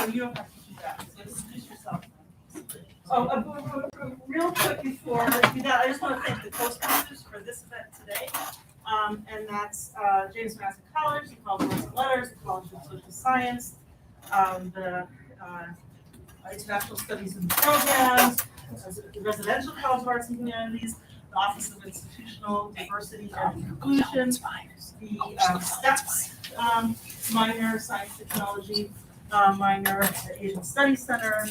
so you don't have to do that. So introduce yourself. Oh, real quick before I do that, I just want to thank the co-sponsors for this event today. And that's James Madison College, the College of Arts and Letters, the College of Social Science, the International Studies and Programs, the Residential College of Arts and Humanities, the Office of Institutional Diversity and Inclusion, the STEPS minor, Science Technology minor, the Asian Studies Center,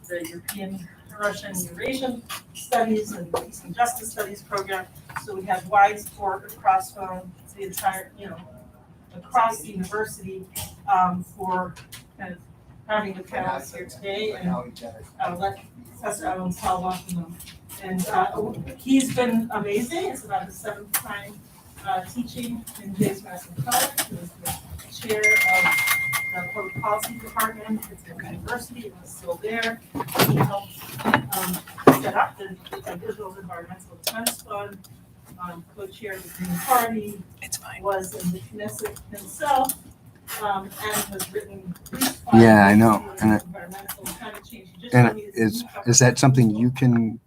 the European, Russian, Eurasian Studies, and the Eastern Justice Studies program. So we have wide support across the entire, across the university for kind of having the panelists here today, and let Professor Alon tell them. And he's been amazing. It's about his 7th time teaching in James Madison College. He was the chair of the public policy department at the university. He was still there. He helped set up the Digital Environmental Defense Fund, co-chair of the Green Party, was in the Knesset himself, and has written. Yeah, I know. And environmental climate change. And is that something you can?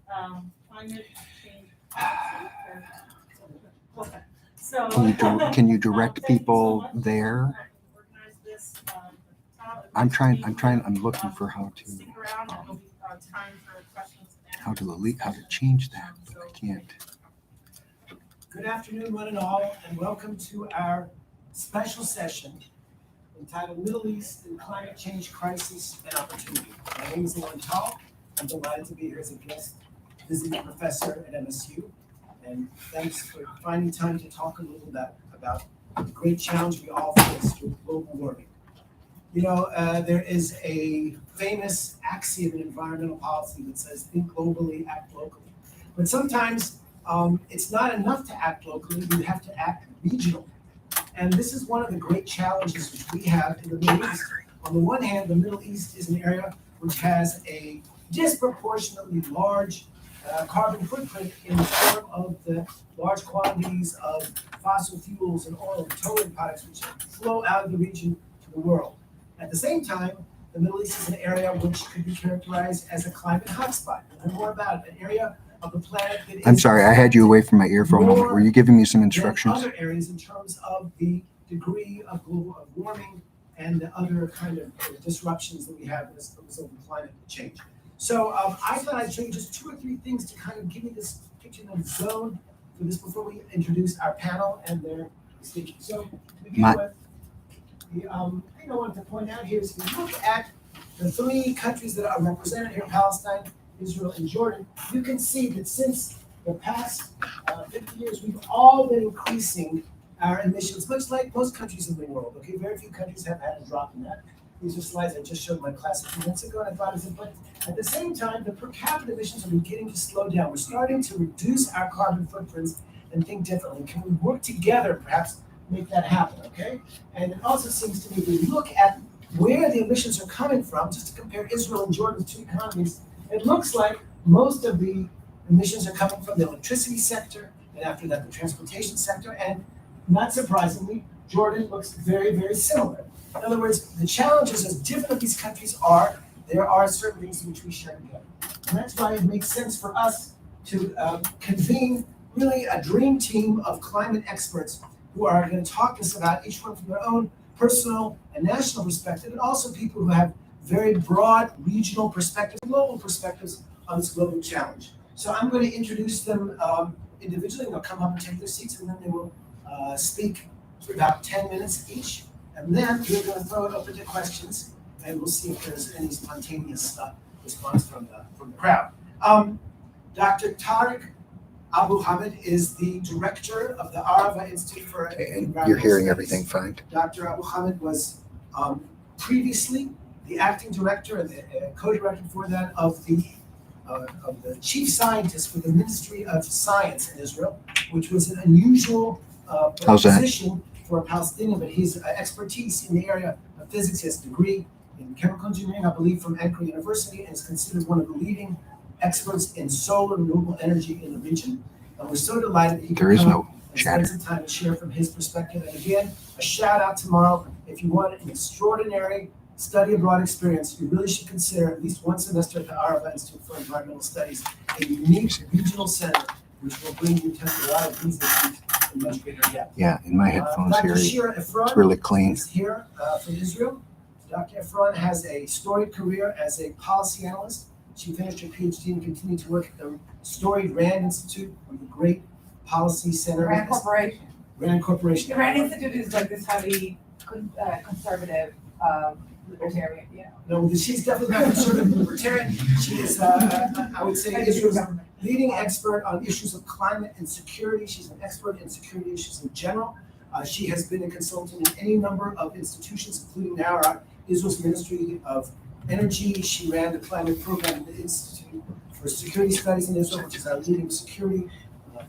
Climate change policy. Okay. So Can you direct people there? I'm looking for how to change that, but I can't. Good afternoon, one and all, and welcome to our special session entitled Middle East and Climate Change Crisis and Opportunity. My name is Alon. I'm delighted to be here as a guest visiting professor at MSU, and thanks for finding time to talk a little bit about the great challenge we all face with global warming. There is a famous axiom in environmental policy that says, think globally, act locally. But sometimes it's not enough to act locally, you have to act regionally. And this is one of the great challenges which we have in the Middle East. On the one hand, the Middle East is an area which has a disproportionately large carbon footprint in the form of the large quantities of fossil fuels and oil and petroleum products which flow out of the region to the world. At the same time, the Middle East is an area which could be characterized as a climate hotspot. And more about an area of the planet that is. I'm sorry, I had you away from my ear for a moment. Were you giving me some instructions? Other areas in terms of the degree of global warming and the other kind of disruptions that we have as a result of climate change. So I thought I'd show you just 2 or 3 things to kind of give you this picture of the zone for this before we introduce our panel and their speakers. So to begin with, the thing I wanted to point out here is if you look at the 3 countries that are represented here, Palestine, Israel, and Jordan, you can see that since the past 50 years, we've all been increasing our emissions, much like most countries in the world. Okay, very few countries have had a drop in that. These are slides I just showed my class a few minutes ago, and I thought it was important. At the same time, the per capita emissions are beginning to slow down. We're starting to reduce our carbon footprints and think differently. Can we work together, perhaps, make that happen, okay? And it also seems to me, when you look at where the emissions are coming from, just to compare Israel and Jordan, 2 economies, it looks like most of the emissions are coming from the electricity sector, and after that, the transportation sector, and not surprisingly, Jordan looks very, very similar. In other words, the challenges, as different as these countries are, there are certain things which we share together. And that's why it makes sense for us to convene really a dream team of climate experts who are going to talk to us about each one from their own personal and national perspective, and also people who have very broad regional perspectives, global perspectives on this global challenge. So I'm going to introduce them individually. They'll come up and take their seats, and then they will speak for about 10 minutes each. And then we're going to throw it open to questions, and we'll see if there's any spontaneous response from the crowd. Dr. Tareq Abu Hamid is the director of the Arava Institute for Environmental You're hearing Studies. everything fine. Dr. Abu Hamid was previously the acting director and the co-director for that of the chief scientist for the Ministry of Science in Israel, which was an unusual position for a Palestinian, but his expertise in the area of physics, his degree in chemical engineering, I believe from Ankara University, and is considered one of the leading experts in solar renewable energy in the region. And we're so delighted that he could come and spend some time and share from his perspective. And again, a shout out tomorrow if you want an extraordinary study abroad experience, you really should consider at least one semester at the Arava Institute for Environmental Studies, a unique regional center which will bring you to a lot of these issues in much greater depth. Yeah, in my headphones Dr. here, Shira Efron it's really clean. is here from Israel. Dr. Efron has a storied career as a policy analyst. She finished her PhD and continued to work at the storied RAND Institute, one of the great policy center. Rand Corporation. RAND Corporation. The Rand Institute is like this heavy conservative libertarian, you know. No, she's definitely not conservative libertarian. She is, I would say, Israel's leading expert on issues of climate and security. She's an expert in security issues in general. She has been a consultant in any number of institutions, including now Israel's Ministry of Energy. She ran the climate program in the Institute for Security Studies in Israel, which is our leading security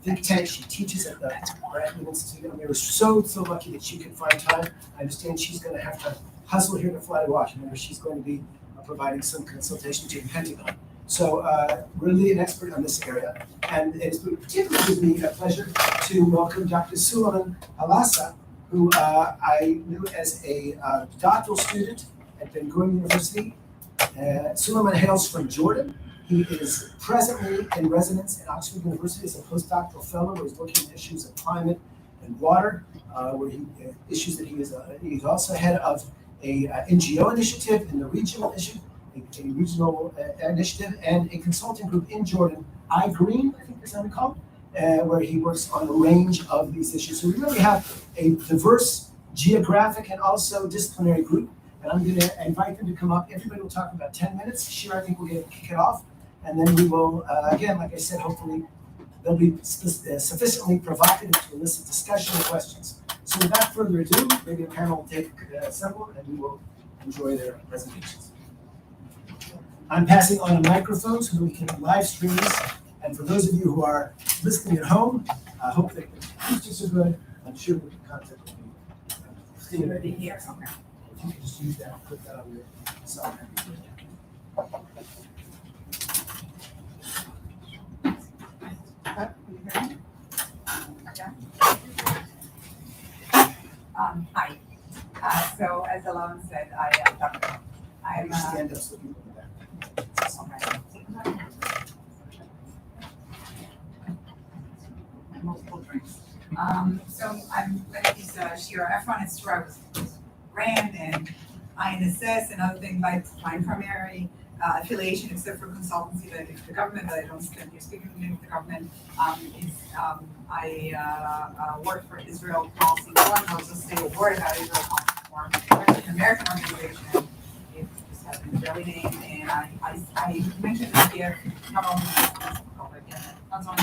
think tank. She teaches at the Brandon Institute, and we were so lucky that she could find time. I understand she's going to have to hustle here to fly to Washington, where she's going to be providing some consultation to the Pentagon. So really an expert on this area. And it's particularly gives me a pleasure to welcome Dr. Suleiman Halasah, who I knew as a doctoral student at Ben Gurion University. Suleiman hails from Jordan. He is presently in residence at Oxford University as a postdoctoral fellow, where he's looking at issues of climate and water, where issues that he's also head of a NGO initiative in the regional issue, a regional initiative, and a consulting group in Jordan, iGreen, I think is how we call it, where he works on a range of these issues. So we really have a diverse geographic and also disciplinary group. And I'm going to invite them to come up. Everybody will talk about 10 minutes. Shira, I think we'll kick it off. And then we will, again, like I said, hopefully they'll be sufficiently provocative to elicit discussion and questions. So without further ado, maybe the panel will take several and we will enjoy their presentations. I'm passing on a microphone so that we can live stream this. And for those of you who are listening at home, I hope that the acoustics are good. I'm sure the content will be Already here somewhere. If you can just use that, put that on your side. Hi. So as Alon said, I'm Stand up so people can back. multiple drinks. So my name is Shira Efron. It's where I was Rand and INSS and other things. My primary affiliation, except for consultancy that is the government, but I don't spend here speaking on the government, is I work for Israel Policy Forum. I also say a word about Israel Policy Forum. It's an American organization. It just has an Israeli name, and I mentioned this here not only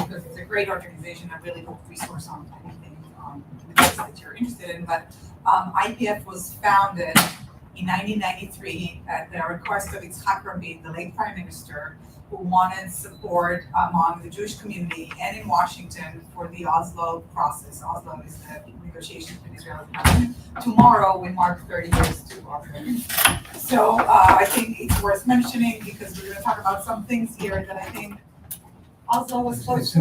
because it's a great organization. I really hope resource on anything that you're interested in. But IPF was founded in 1993 at the request of Yitzhak Rabin, the late prime minister, who wanted support among the Jewish community and in Washington for the Oslo process. Oslo is the negotiations between Israel and Palestine. Tomorrow we mark 30 years to Oslo. So I think it's worth mentioning because we're going to talk about some things here that I think Oslo was supposed to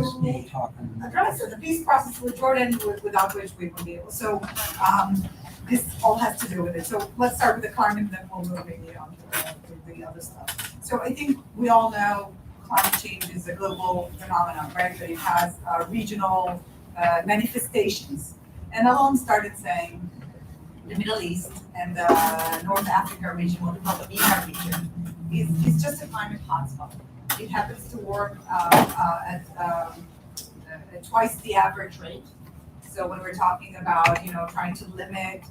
address. So the peace process with Jordan, without which we wouldn't be able. So this all has to do with it. So let's start with the climate, and then we'll move maybe on to the other stuff. So I think we all know climate change is a global phenomenon, right? But it has regional manifestations. And Alon started saying the Middle East and the North Africa region, what we call the MENA region, is just a climate hotspot. It happens to warm at twice the average rate. So when we're talking about, trying to limit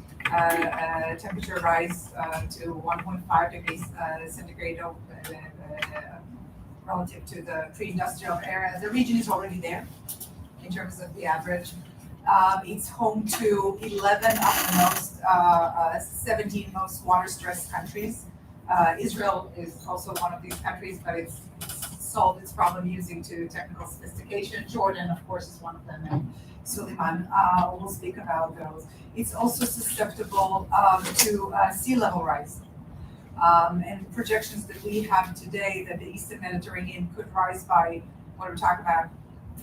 temperature rise to 1.5 degrees centigrade relative to the pre-industrial era, the region is already there in terms of the average. It's home to 11 of the 17 most water-stressed countries. Israel is also one of these countries, but it's solved its problem using to technical sophistication. Jordan, of course, is one of them, and Suleiman will speak about those. It's also susceptible to sea level rise. And projections that we have today that the Eastern Mediterranean could rise by, what we're talking about,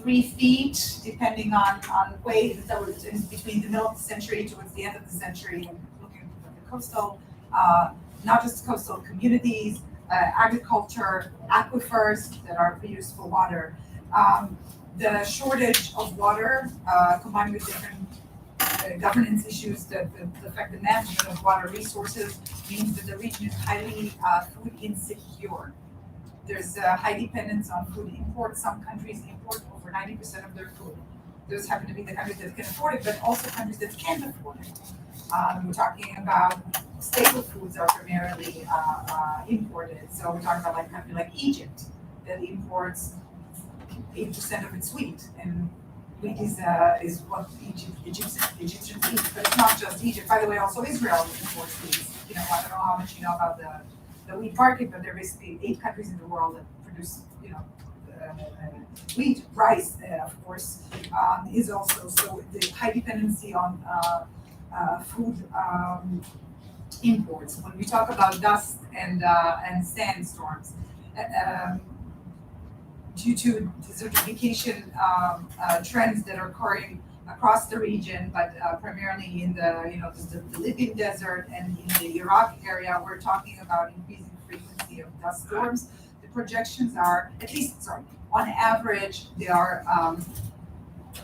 3 feet, depending on waves that was between the middle of the century towards the end of the century, and looking at the coastal not just coastal communities, agriculture, aquifers that are used for water. The shortage of water, combined with different governance issues that affect the management of water resources, means that the region is highly food insecure. There's a high dependence on food imports. Some countries import over 90% of their food. Those happen to be the countries that can afford it, but also countries that can't afford it. We're talking about staple foods are primarily imported. So we're talking about like a country like Egypt that imports 80% of its wheat, and wheat is what Egyptians eat. But it's not just Egypt. By the way, also Israel imports wheat. You know, I don't know how much you know about the wheat market, but there are basically 8 countries in the world that produce, wheat. Rice, of course, is also, so the high dependency on food imports. When we talk about dust and sandstorms, due to desertification trends that are occurring across the region, but primarily in the Libyan desert and in the Iraq area, we're talking about increasing frequency of dust storms. The projections are, on average, there are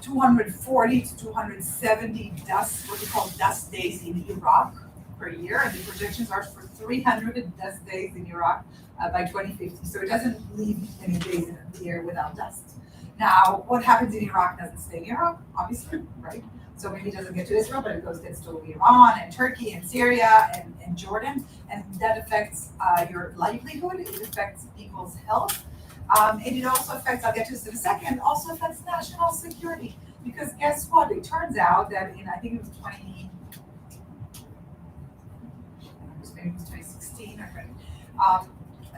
240 to 270 what we call dust days in Iraq per year, and the projections are for 300 dust days in Iraq by 2050. So it doesn't leave any days in the year without dust. Now, what happens in Iraq doesn't stay in Iraq, obviously, right? So maybe it doesn't get to Israel, but it gets to Iran and Turkey and Syria and Jordan, and that affects your livelihood. It affects people's health, and it also affects, I'll get to this in a second, also affects national security. Because guess what? It turns out that I think it was 2016,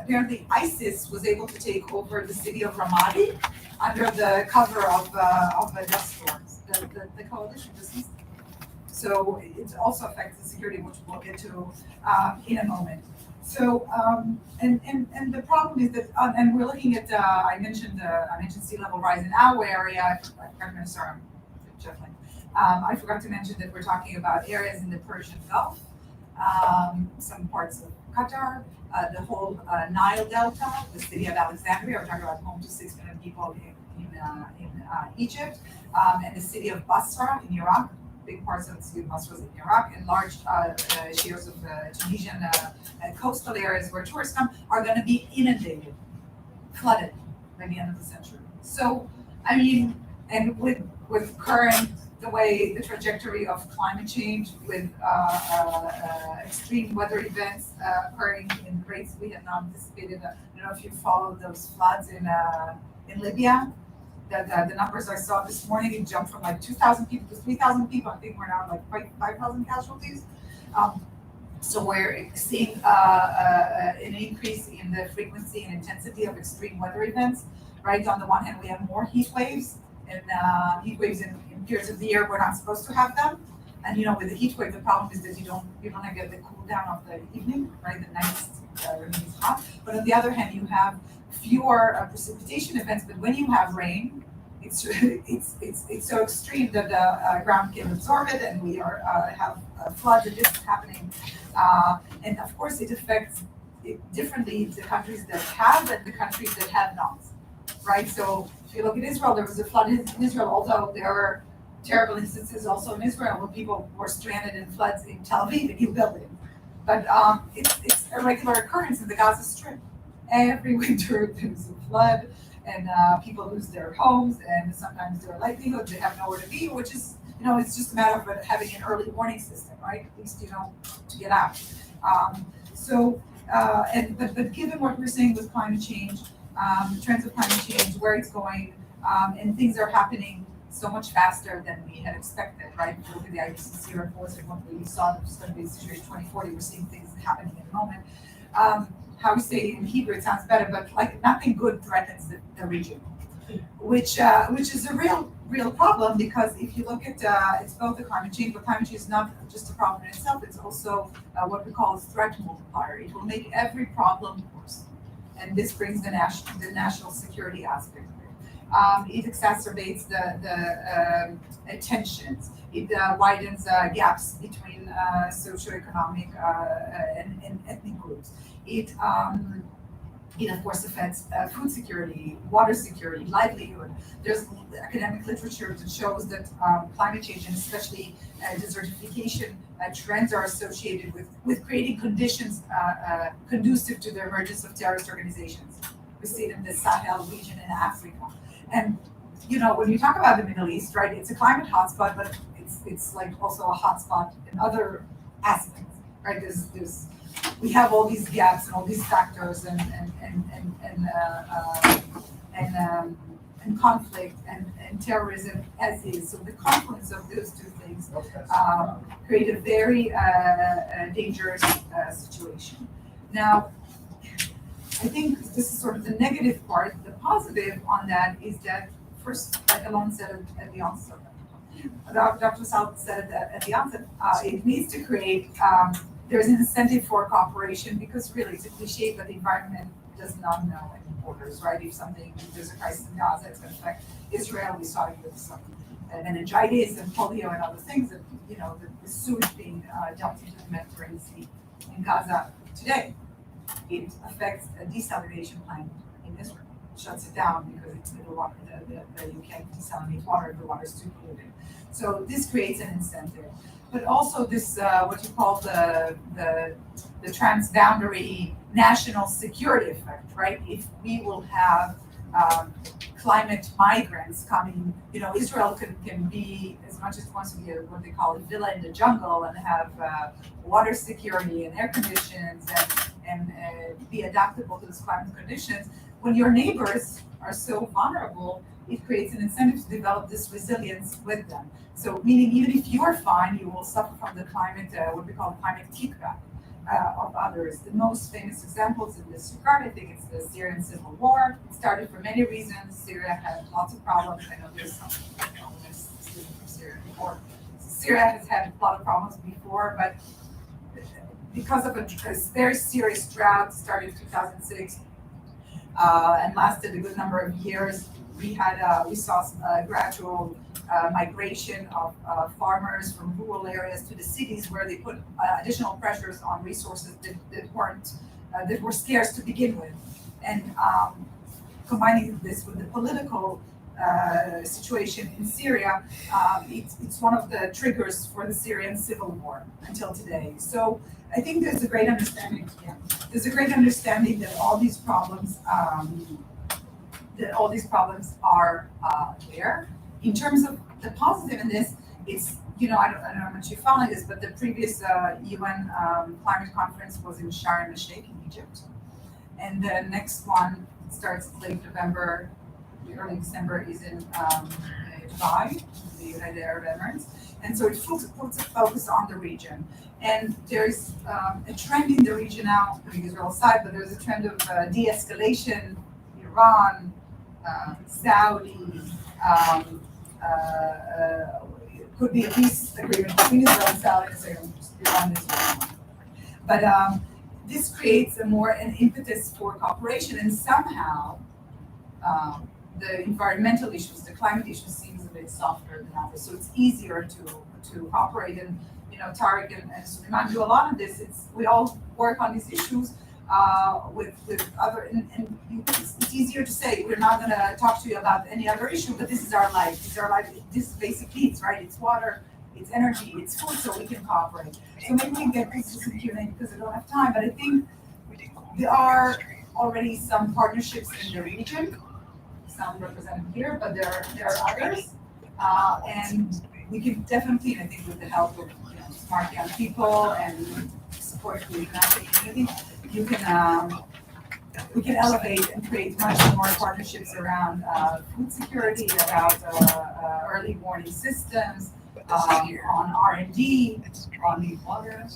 apparently ISIS was able to take over the city of Ramadi under the cover of the dust storms, the coalition business. So it also affects the security, which we'll get to in a moment. So and the problem is that, and we're looking at I mentioned sea level rise in our area. I forgot to mention that we're talking about areas in the Persian Gulf, some parts of Qatar, the whole Nile Delta, the city of Alexandria. We're talking about home to 6 million people in Egypt, and the city of Basra in Iraq. Big parts of the city of Basra is in Iraq, and large shares of the Tunisian coastal areas where tourists come are going to be inundated, flooded by the end of the century. So, I mean, and with current, the trajectory of climate change, with extreme weather events occurring in rates we had not anticipated. I don't know if you followed those floods in Libya. The numbers I saw this morning, it jumped from like 2,000 people to 3,000 people. I think we're now like 5,000 casualties. So we're seeing an increase in the frequency and intensity of extreme weather events. Right, on the one hand, we have more heat waves, and heat waves in periods of the year we're not supposed to have them. And with the heat wave, the problem is that you don't get the cool down of the evening, right? The nights remains hot. But on the other hand, you have fewer precipitation events. But when you have rain, it's so extreme that the ground can absorb it, and we have floods, and this is happening. And of course, it affects differently the countries that have and the countries that have not. Right, so if you look at Israel, there was a flood in Israel, although there were terrible instances also in Israel where people were stranded in floods in Tel Aviv, a new building. But it's a regular occurrence in the Gaza Strip. Every winter there's a flood, and people lose their homes, and sometimes their livelihood, they have nowhere to be, which is, it's just a matter of having an early warning system, right? At least, to get out. But given what we're saying with climate change, the trends of climate change, where it's going, and things are happening so much faster than we had expected, right? If you look at the IPCC reports and what we saw that was going to be the situation 2040, we're seeing things happening in the moment. How we say in Hebrew, it sounds better, but like nothing good threatens the region, which is a real problem, because if you look at it's both the climate change, but climate change is not just a problem in itself, it's also what we call a threat multiplier. It will make every problem worse. And this brings the national security aspect of it. It exacerbates the tensions. It widens gaps between socioeconomic and ethnic It of course affects food security, water security, livelihood. There's academic literature that shows that climate change and especially desertification trends are associated with creating conditions conducive to the emergence of terrorist organizations. We see it in the Sahel region in Africa. And when you talk about the Middle East, right, it's a climate hotspot, but it's like also a hotspot in other aspects, right? We have all these gaps and all these factors and conflict and terrorism as is. So the confluence of those two things create a very dangerous situation. Now, I think this is sort of the negative part. The positive on that is that first, like Alon said at the onset, Dr. South said that at the onset, it needs to create there's an incentive for cooperation because really it's a cliche, but the environment does not know any borders, right? If there's a crisis in Gaza, it's going to affect Israel. We saw it with some meningitis and polio and other things that, the sewage being dumped into the Mediterranean Sea in Gaza today. It affects a desalination plant in Israel. It shuts it down because it's middle water. You can't desalinate water if the water is too polluted. So this creates an incentive. But also this, what you call the transboundary national security effect, right? If we will have climate migrants coming, Israel can be, as much as it wants to be what they call a villa in the jungle and have water security and air conditions and be adaptable to those climate conditions. When your neighbors are so vulnerable, it creates an incentive to develop this resilience with them. So meaning even if you are fine, you will suffer from the climate, what we call climate kickback of others. The most famous examples in this regard, I think it's the Syrian civil war. It started for many reasons. Syria had lots of problems. I know there's some students from Syria before. Syria has had a lot of problems before, but because of a very serious drought started in 2006 and lasted a good number of years, we saw a gradual migration of farmers from rural areas to the cities where they put additional pressures on resources that were scarce to begin with. And combining this with the political situation in Syria, it's one of the triggers for the Syrian civil war until today. So I think there's a great understanding. Yeah, there's a great understanding that all these problems are there. In terms of the positive in this, it's I don't know how much you're following this, but the previous UN climate conference was in Sharm el-Sheikh in Egypt, and the next one starts late November, early December is in Dubai, the United Arab Emirates, and so it puts a focus on the region. And there's a trend in the region now, putting Israel aside, but there's a trend of de-escalation. Iran, Saudi, could be a peace agreement between Israel and Saudi, so Iran is one. But this creates an impetus for cooperation, and somehow the environmental issues, the climate issues, seems a bit softer than others. So it's easier to cooperate. And Tareq and Suleiman do a lot of this. We all work on these issues with other, and it's easier to say we're not going to talk to you about any other issue, but this is our life. This is our life. This is basic needs, right? It's water, it's energy, it's food, so we can cooperate. So maybe we can get this to some Q&A because I don't have time, but I think there are already some partnerships in the region, some represented here, but there are others, and we can definitely, I think, with the help of smart young people and support from the international community, we can elevate and create much more partnerships around food security, about early warning systems, on R&D, on water.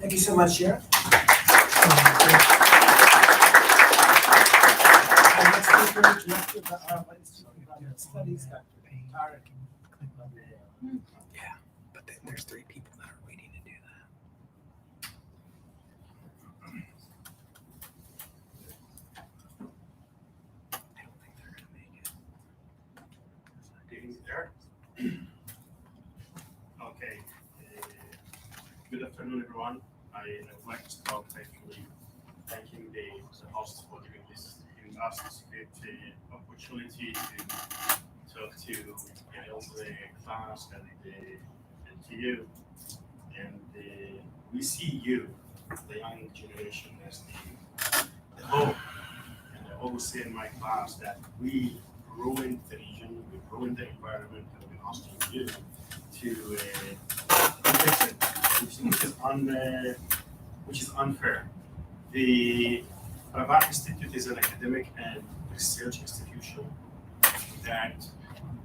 Thank you so much, Shira. Next speaker, Director of Studies, Dr. Tareq. Yeah, but then there's 3 people that are waiting to do that. I don't think they're gonna make it. There. Okay. Good afternoon, everyone. I I would like to start actually thanking the host for giving this in us this great opportunity to talk to all the class and to you. And we see you, the young generation, as the hope. And I always say in my class that we ruined the region, we ruined the environment, and we're asking you to fix it, which is unfair. The Rabat Institute is an academic and research institution that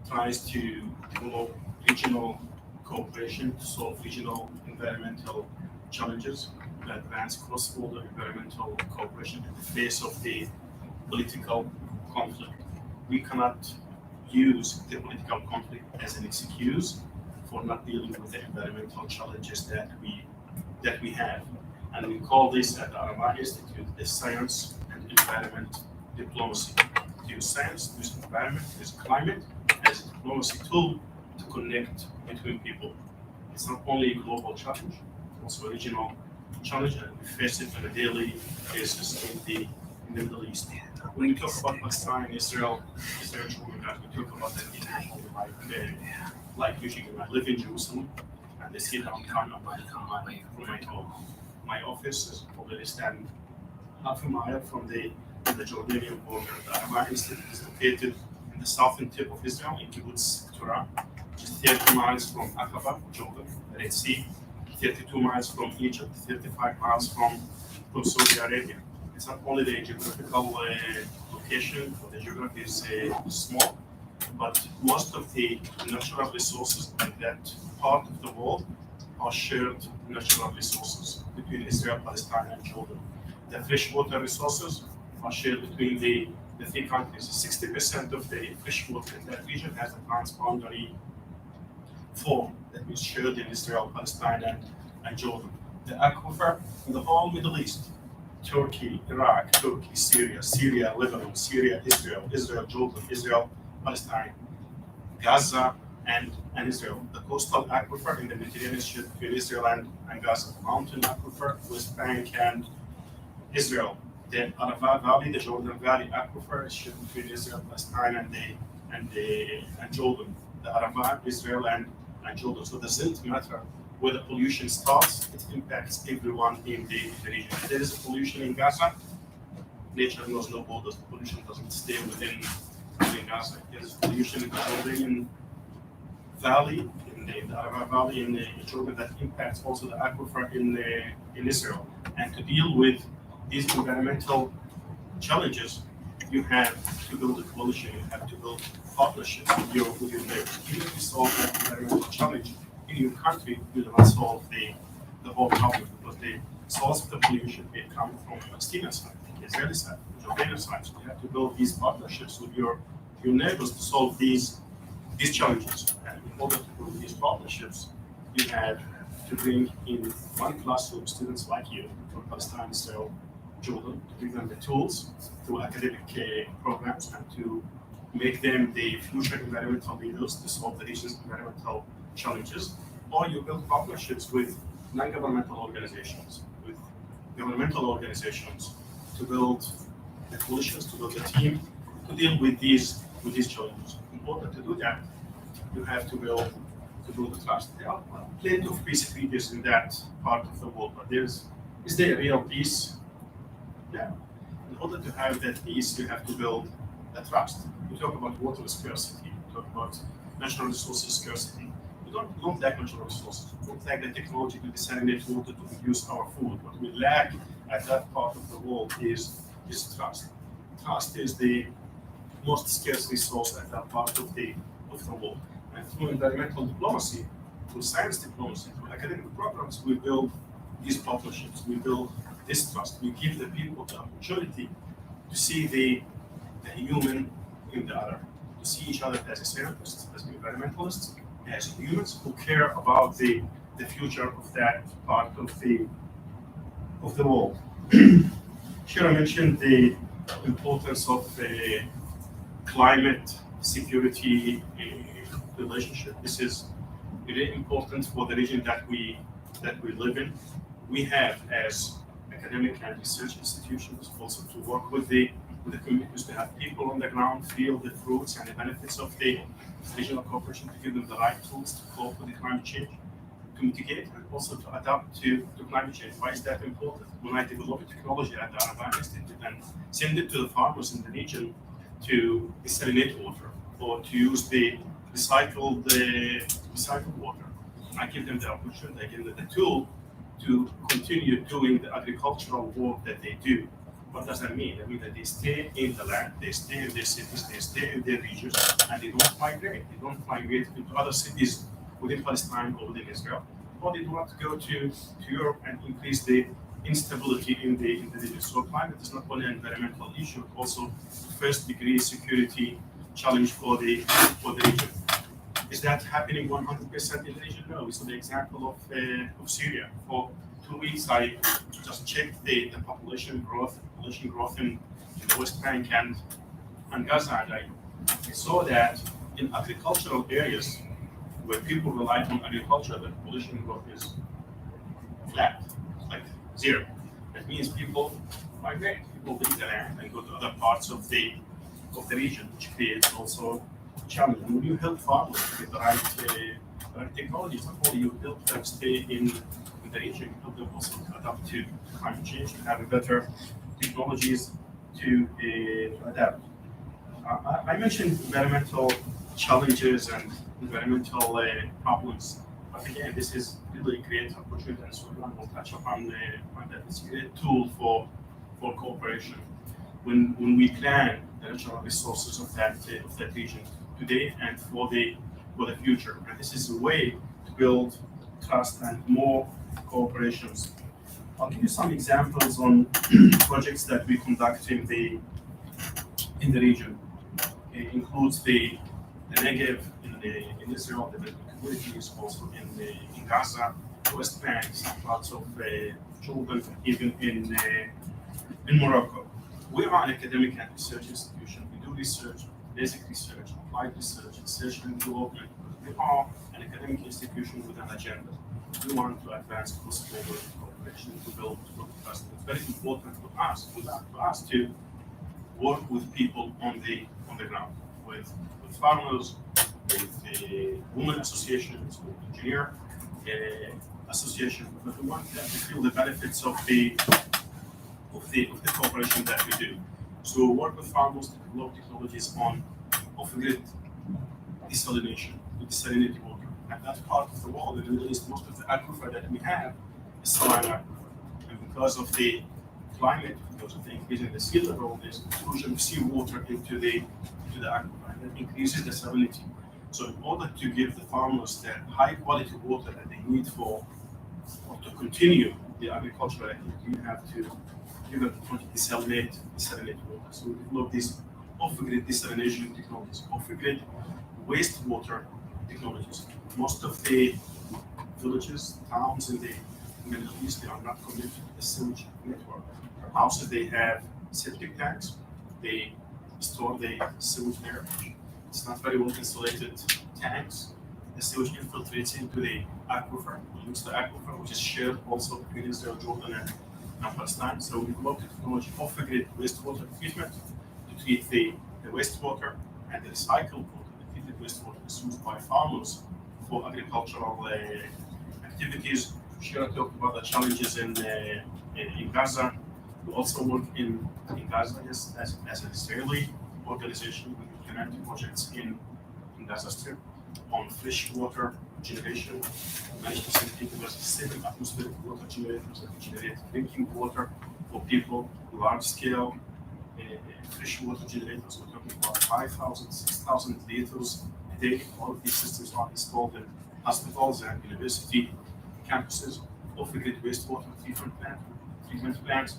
tries to develop regional cooperation to solve regional environmental challenges, to advance cross-border environmental cooperation in the face of the political conflict. We cannot use the political conflict as an excuse for not dealing with the environmental challenges that we have. And we call this at the Rabat Institute the science and environment diplomacy. To use science, to use environment, to use climate as a diplomacy tool to connect between people. It's not only a global challenge, it's also a regional challenge, and we face it on a daily basis in the Middle East. When we talk about Palestine, Israel, we talk about that like Michigan. I live in Jerusalem, and they see downtown from my home. My office is probably stand half a mile from the Jordanian border. The Rabat Institute is located in the southern tip of Israel, in Kibbutz Torah, which is 30 miles from Aqaba, Jordan, the Red Sea, 32 miles from Egypt, 35 miles from Saudi Arabia. It's not only the geographical location, or the geography is small, but most of the natural resources in that part of the world are shared natural resources between Israel, Palestine, and Jordan. The freshwater resources are shared between the three countries. 60% of the freshwater in that region has a transboundary form that is shared in Israel, Palestine, and Jordan. The aquifer in the whole Middle East, Turkey, Iraq, Turkey, Syria, Lebanon, Syria, Israel, Jordan, Israel, Palestine, Gaza, and Israel. The coastal aquifer in the Mediterranean is between Israel and Gaza. The mountain aquifer, West Bank and Israel. The Arafat Valley, the Jordan Valley aquifer is between Israel, Palestine, and Jordan. The Arafat, Israel, and Jordan. So it doesn't matter where the pollution starts, it impacts everyone in the region. If there is pollution in Gaza, nature knows no borders. The pollution doesn't stay within Gaza. If there is pollution in the Jordanian Valley, in the Arafat Valley in Jordan, that impacts also the aquifer in Israel. And to deal with these environmental challenges, you have to build a coalition, you have to build partnerships with your neighbors. Even if you solve that environmental challenge in your country, you will not solve the whole problem, because the source of the pollution may come from the Palestinian side, the Israeli side, the Jordanian side. So you have to build these partnerships with your neighbors to solve these challenges. And in order to build these partnerships, you have to bring in one classroom students like you from Palestine, Israel, Jordan, to give them the tools through academic programs and to make them the future environmental leaders to solve the region's environmental challenges. Or you build partnerships with non-governmental organizations, with governmental organizations, to build the coalitions, to build a team to deal with these challenges. In order to do that, you have to build the trust. There are plenty of peace treaties in that part of the world, but is there a real peace? Yeah. In order to have that peace, you have to build the trust. You talk about water scarcity, you talk about natural resources scarcity. We don't lack natural resources. We don't lack the technology to disseminate water to produce our food. What we lack at that part of the world is trust. Trust is the most scarce resource at that part of the world. And through environmental diplomacy, through science diplomacy, through academic programs, we build these partnerships. We build this trust. We give the people the opportunity to see the human in the other, to see each other as scientists, as environmentalists, as humans who care about the future of that part of the world. Shira mentioned the importance of the climate security relationship. This is really important for the region that we live in. we have as academic and research institutions also to work with the communities, to have people on the ground feel the fruits and the benefits of the regional cooperation, to give them the right tools to cope with the climate change, to mitigate, and also to adapt to climate change. Why is that important? When I develop a technology at the Alon Institute and send it to the farmers in the region to desalinate water or to use the recycled water, I give them the opportunity, I give them the tool to continue doing the agricultural work that they do. What does that mean? That means that they stay in the land, they stay in their cities, they stay in their regions, and they don't migrate. They don't migrate into other cities within Palestine or within Israel, or they do not go to Europe and increase the instability in the region. So climate is not only an environmental issue, but also first degree security challenge for the region. Is that happening 100% in the region? No. So the example of Syria. For 2 weeks, I just checked the population growth in the West Bank and Gaza, and I saw that in agricultural areas where people rely on agriculture, the population growth is flat, like zero. That means people migrate, people leave the land and go to other parts of the region, which creates also challenge. And when you help farmers with the right technologies, not only you help them stay in the region, you help them also adapt to climate change, to have better technologies to adapt. I mentioned environmental challenges and environmental problems, but again, this is really a great opportunity, and Suleiman will touch upon that. It's a great tool for cooperation. When we plan the natural resources of that region today and for the future, and this is a way to build trust and more cooperations. I'll give you some examples on projects that we conduct in the region. It includes the Negev in Israel, the communities also in Gaza, West Bank, some parts of Jordan, even in Morocco. We are an academic and research institution. We do research, basic research, applied research and development. We are an academic institution with an agenda. We want to advance cross-border cooperation to build trust. It's very important to us to work with people on the ground, with farmers, with women associations, with engineer association. But we want them to feel the benefits of the cooperation that we do. So we work with farmers to develop technologies on off-grid desalination, to desalinate water. And that's part of the world. In the Middle East, most of the aquifer that we have is saline aquifer. And because of the climate, because of the increase in the sea level, there's intrusion of seawater into the aquifer, and that increases the salinity. So in order to give the farmers the high quality water that they need to continue the agricultural activity, you have to give them to desalinate water. So we develop these off-grid desalination technologies, off-grid wastewater technologies. Most of the villages, towns in the Middle East, they are not connected to the sewage network. Houses, they have septic tanks. They store the sewage there. It's not very well insulated tanks. The sewage infiltrates into the aquifer. We use the aquifer, which is shared also between Israel, Jordan, and Palestine. So we developed the technology off-grid wastewater treatment to treat the wastewater, and the recycled water, the treated wastewater, is used by farmers for agricultural activities. Shira talked about the challenges in Gaza. We also work in Gaza as an Israeli organization. We implement projects in Gaza Strip on fresh water generation. We managed to send people with 7 atmospheric water generators that generate drinking water for people, large scale fresh water generators. We're talking about 5,000, 6,000 liters a day. All of these systems are installed in hospitals and university campuses, off-grid wastewater treatment plants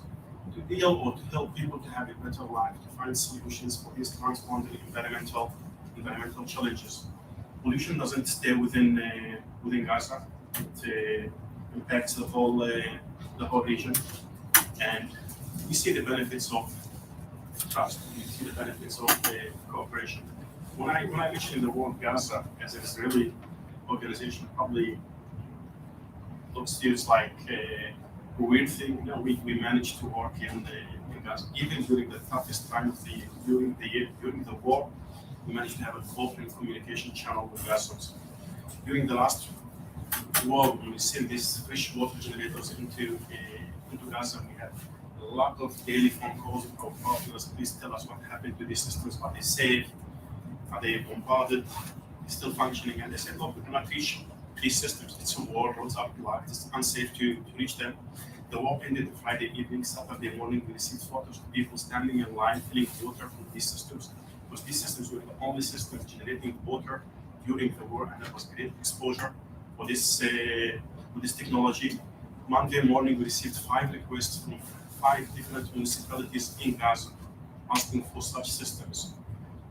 to deal or to help people to have a better life, to find solutions for these transboundary environmental challenges. Pollution doesn't stay within Gaza. It impacts the whole region, and we see the benefits of trust. We see the benefits of cooperation. When I mention the word Gaza as an Israeli organization, probably looks to you like weird thing, we managed to work in Gaza, even during the toughest time of during the war. We managed to have an open communication channel with Gazans. During the last war, when we sent these fresh water generators into Gaza, we had a lot of daily phone calls from partners. Please tell us what happened to these systems. Are they safe? Are they bombarded? Still functioning? And they said, look, we cannot reach these systems. It's a war, roads are blocked, it's unsafe to reach them. The war ended Friday evening, Saturday morning. We received photos of people standing in line filling water from these systems, because these systems were the only systems generating water during the war, and that was great exposure for this technology. Monday morning, we received 5 requests from 5 different municipalities in Gaza asking for such systems.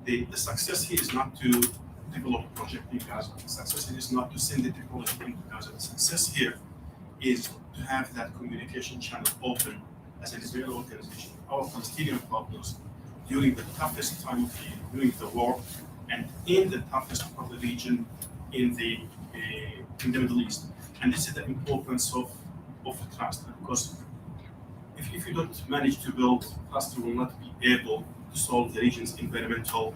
The success here is not to develop a project in Gaza. The success here is not to send the technology into Gaza. The success here is to have that communication channel open as an Israeli organization, our Palestinian partners, during the toughest time of the year, during the war, and in the toughest part of the region in the Middle East. And this is the importance of trust, because if you don't manage to build trust, you will not be able to solve the region's environmental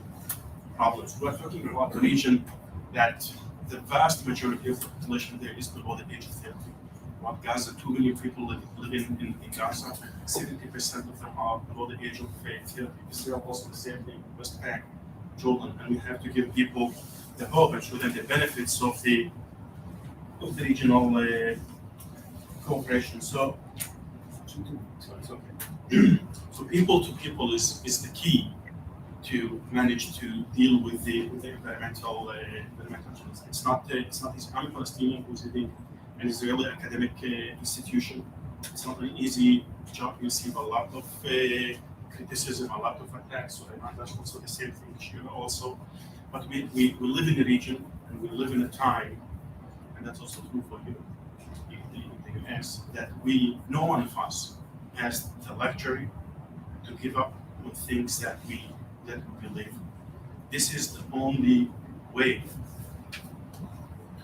problems. We are talking about a region that the vast majority of the population there is below the age of 30. About Gaza, 2 million people live in Gaza. 70% of them are below the age of 30. Israel also the same thing, West Bank, Jordan, and we have to give people the hope and show them the benefits of the regional cooperation. So it's okay. So people to people is the key to manage to deal with the environmental challenges. It's not easy. I'm a Palestinian who's leading an Israeli academic institution. It's not an easy job. You receive a lot of criticism, a lot of attacks. So that's also the same thing, Shira also. But we live in a region and we live in a time, and that's also true for you, the US, that no one of us has the luxury to give up on things that we believe. This is the only way to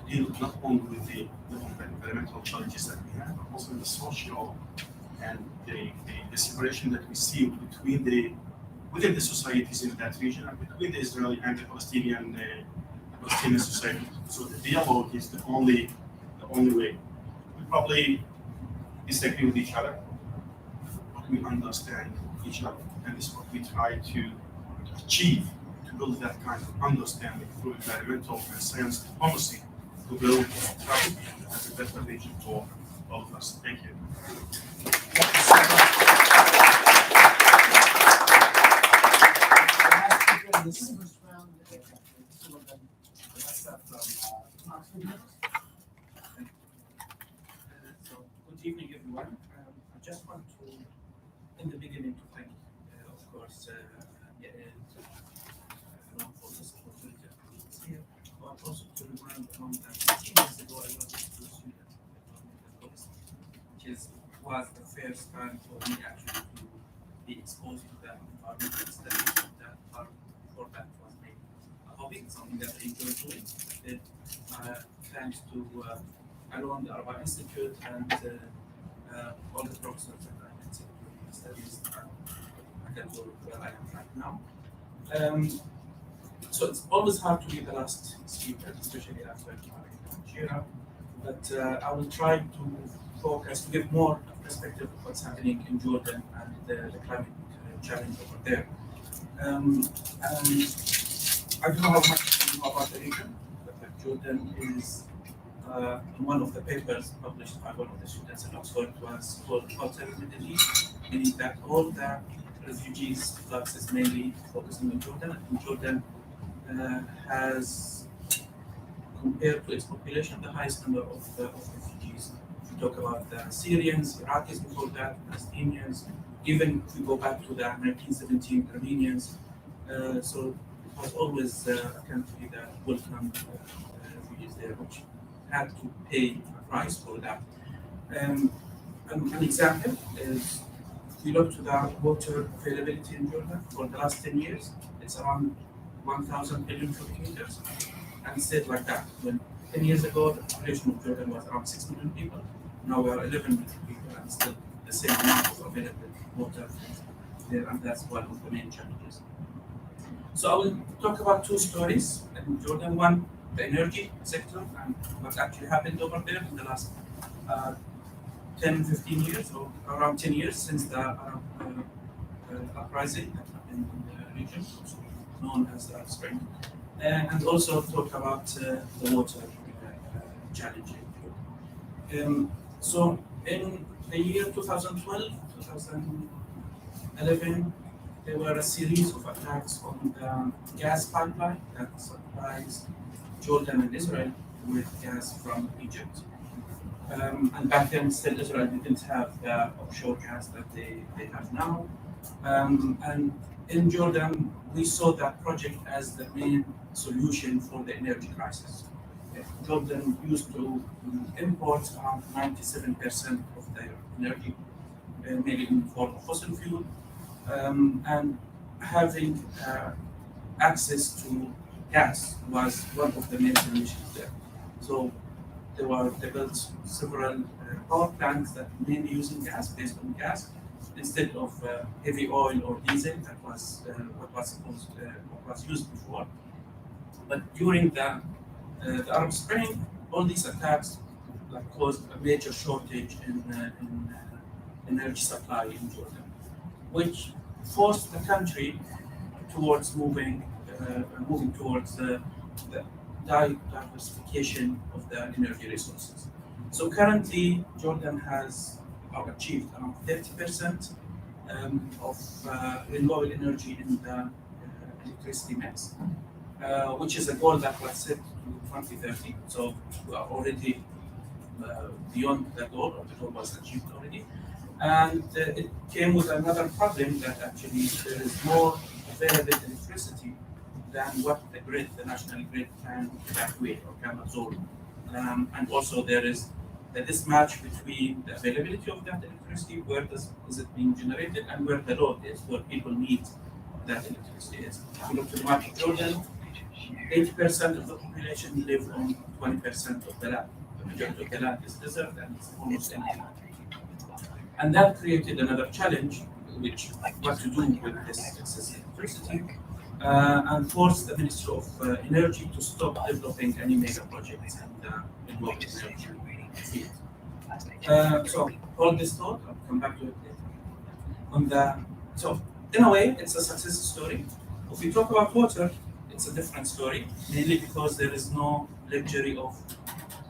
deal not only with the environmental challenges that we have, but also the social and the separation that we see within the societies in that region, and between the Israeli and the Palestinian society. So the dialogue is the only way. We probably disagree with each other, but we understand each other, and this is what we try to achieve, to build that kind of understanding through environmental and science diplomacy, to build trust as a better region for all of us. Thank you. This first round, some of them, Halasah from Oxford. So, good evening, everyone. I just want to, in the beginning, to thank, of course, Alon for this opportunity here, but also to remind Alon that 15 years ago, I was a student at Policy, which was the first time for me actually to be exposed to that environmental studies that are before that was made a hobby, something that I enjoy doing. Thanks to Alon, the Arba Institute, and all the professors that I met during the studies I can go where I am right now. So it's always hard to be the last speaker, especially after Tareq and Shira, but I will try to focus, to give more perspective of what's happening in Jordan and the climate challenge over there. And I don't know how much you know about the region, but Jordan is in one of the papers published by one of the students at Oxford was called Hotel Middle East, meaning that all the refugees fluxes mainly focusing on Jordan, and Jordan has, compared to its population, the highest number of refugees. If you talk about the Syrians, Iraqis before that, Palestinians, even if we go back to the 1917 Armenians, so it was always a country that welcomed refugees there, which had to pay a price for that. An example is, if we look to the water availability in Jordan for the last 10 years, it's around 1,000 billion cubic meters, and stayed like that. When 10 years ago, the population of Jordan was around 6 million people. Now we are 11 million people and still the same amount of available water there, and that's one of the main challenges. So I will talk about two stories in Jordan. One, the energy sector and what actually happened over there in the last 10, 15 years, or around 10 years since the Arab uprising that happened in the region, also known as the Arab Spring. And also talk about the water challenge. So in the year 2012, 2011, there were a series of attacks on the gas pipeline that supplies Jordan and Israel with gas from Egypt. And back then, still Israel didn't have the offshore gas that they have now. And in Jordan, we saw that project as the main solution for the energy crisis. Jordan used to import around 97% of their energy, mainly in the form of fossil fuel, and having access to gas was one of the main solutions there. So they built several power plants that mainly using gas, based on gas, instead of heavy oil or diesel that was what was used before. But during the Arab Spring, all these attacks caused a major shortage in energy supply in Jordan, which forced the country towards moving towards the diversification of the energy resources. So currently, Jordan has achieved around 30% of renewable energy in the electricity mix, which is a goal that was set to 2030. So we are already beyond the goal, or the goal was achieved already. And it came with another problem that actually there is more available electricity than what the national grid can evacuate or can absorb. And also there is the mismatch between the availability of that electricity, where is it being generated, and where the load is, where people need that electricity is. If you look to the map of Jordan, 80% of the population live on 20% of the land. The majority of the land is desert and it's almost empty. And that created another challenge, which what to do with this excess electricity, and forced the Ministry of Energy to stop developing any mega projects in the renewable energy field. So all this thought, I'll come back to it later. So in a way, it's a success story. If we talk about water, it's a different story, mainly because there is no luxury of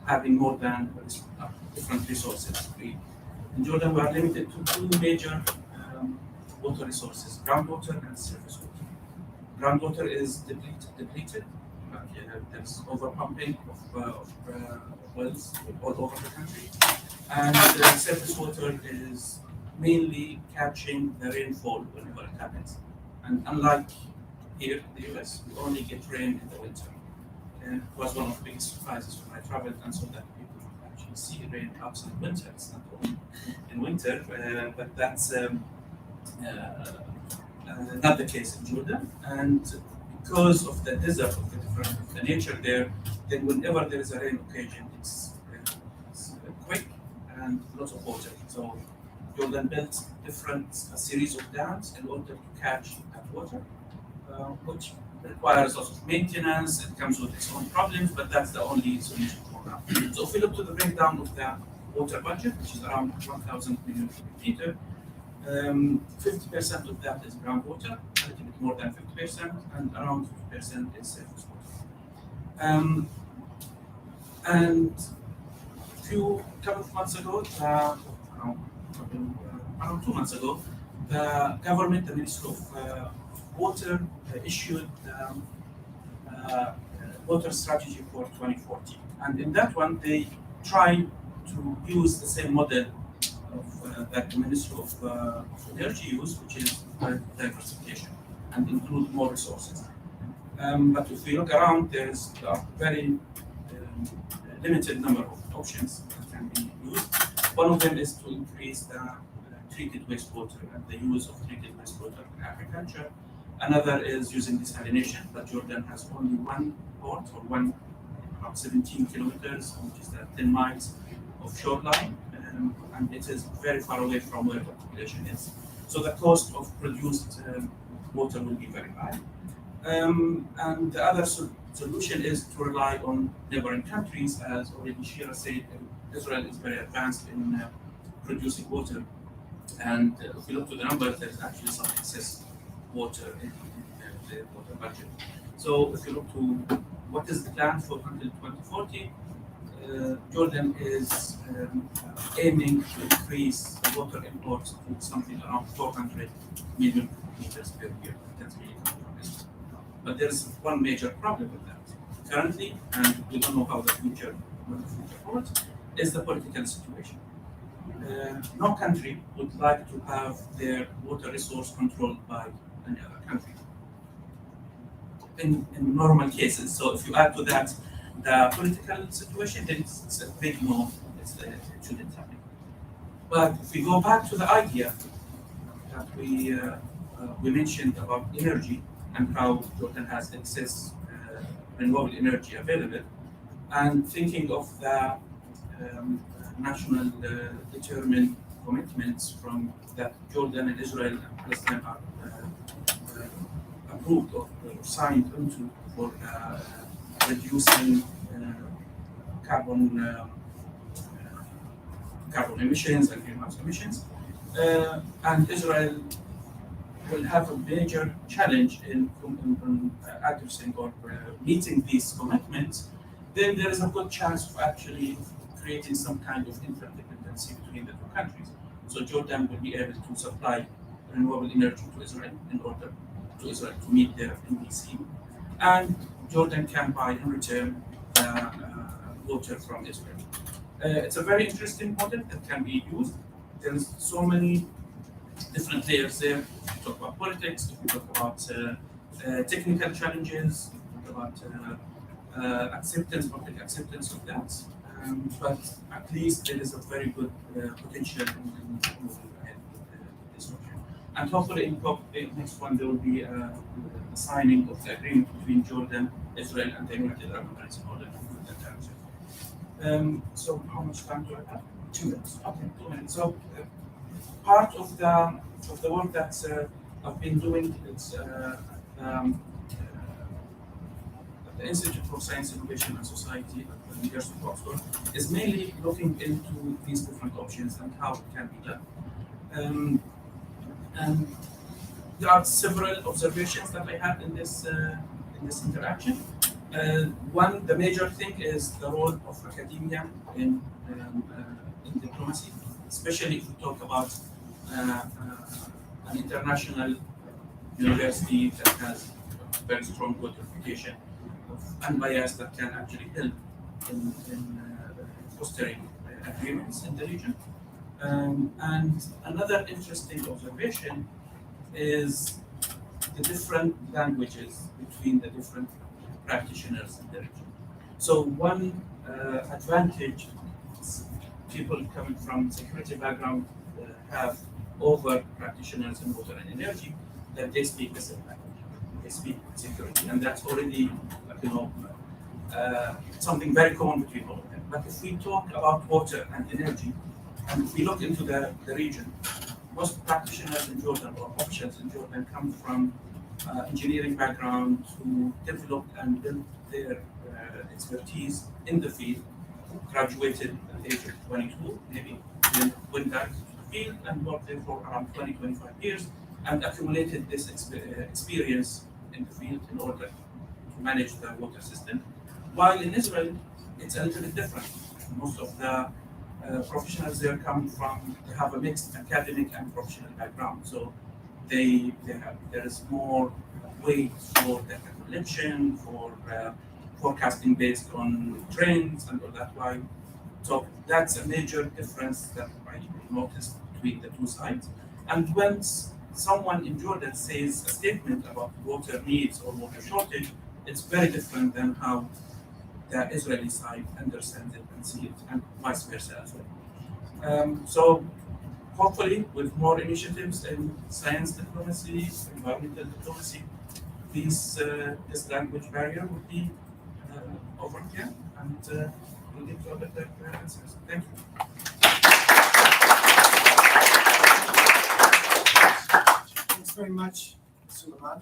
having more than different resources. In Jordan, we are limited to two major water resources: groundwater and surface water. Groundwater is depleted. There's overpumping of wells all over the country, and surface water is mainly catching the rainfall whenever it happens. And unlike here in the US, we only get rain in the winter. And it was one of the biggest surprises when I traveled and saw that people actually see rain outside winter. It's not only in winter, but that's not the case in Jordan. And because of the desert, of the nature there, then whenever there is a rain occasion, it's quick and lots of water. So Jordan built a series of dams in order to catch that water, which requires lots of maintenance. It comes with its own problems, but that's the only solution for now. So if we look to the breakdown of the water budget, which is around 1,000 million cubic meter, 50% of that is groundwater, a little bit more than 50%, and around 50% is surface water. And a couple of months ago, around 2 months ago, the government, the Ministry of Water, issued water strategy for 2040. And in that one, they tried to use the same model of that the Ministry of Energy used, which is diversification, and include more resources. But if we look around, there's a very limited number of options that can be used. One of them is to increase the treated wastewater and the use of treated wastewater in agriculture. Another is using desalination, but Jordan has only one port, or about 17 kilometers, which is the 10 miles of shoreline, and it is very far away from where the population is. So the cost of produced water will be very high. And the other solution is to rely on neighboring countries, as already Shira said. Israel is very advanced in producing water, and if you look to the numbers, there's actually some excess water in the water budget. So if you look to what is the plan for until 2040, Jordan is aiming to increase the water imports to something around 400 million meters per year. That's really comfortable. But there's one major problem with that. Currently, and we don't know how the future holds, is the political situation. No country would like to have their water resource controlled by any other country. In normal cases. So if you add to that the political situation, then it's a big no, it shouldn't happen. But if we go back to the idea that we mentioned about energy and how Jordan has excess renewable energy available, and thinking of the national determined commitments from that Jordan and Israel and Palestine are approved or signed into for reducing carbon emissions and greenhouse emissions, and Israel will have a major challenge in addressing or meeting these commitments. Then there is a good chance of actually creating some kind of interdependency between the two countries. So Jordan will be able to supply renewable energy to Israel in order to Israel to meet their NDC, and Jordan can buy in return water from Israel. It's a very interesting model that can be used. There's so many different layers there. If we talk about politics, if we talk about technical challenges, if we talk about public acceptance of that. But at least there is a very good potential in moving ahead with this option. And hopefully in the next one there will be a signing of the agreement between Jordan, Israel, and the United Arab Emirates in order to put that down. So how much time do I have? 2 minutes. Okay, 2 minutes. So part of the work that I've been doing is the Institute for Science, Innovation and Society at the University of Oxford is mainly looking into these different options and how it can be done. And there are several observations that I had in this interaction. One, the major thing is the role of academia in diplomacy, especially if we talk about an international university that has a very strong good reputation of unbiased that can actually help in fostering agreements in the region. And another interesting observation is the different languages between the different practitioners in the region. So one advantage people coming from security background have over practitioners in water and energy, that they speak the same language. They speak security, and that's already, something very common between all of them. But if we talk about water and energy, and if we look into the region, most practitioners in Jordan or officials in Jordan come from engineering background who developed and built their expertise in the field, graduated at the age of 22, maybe, then went back to the field and worked there for around 20-25 years and accumulated this experience in the field in order to manage the water system. While in Israel, it's a little bit different. Most of the professionals there they have a mixed academic and professional background. So there is more weight for data collection, for forecasting based on trends and all that. Why? So that's a major difference that I noticed between the two sides. And when someone in Jordan says a statement about water needs or water shortage, it's very different than how the Israeli side understands it and sees it, and vice versa as well. So hopefully, with more initiatives in science diplomacy, environmental diplomacy, this language barrier will be overcome, and we'll get to a better answers. Thank you. very much, Suleiman.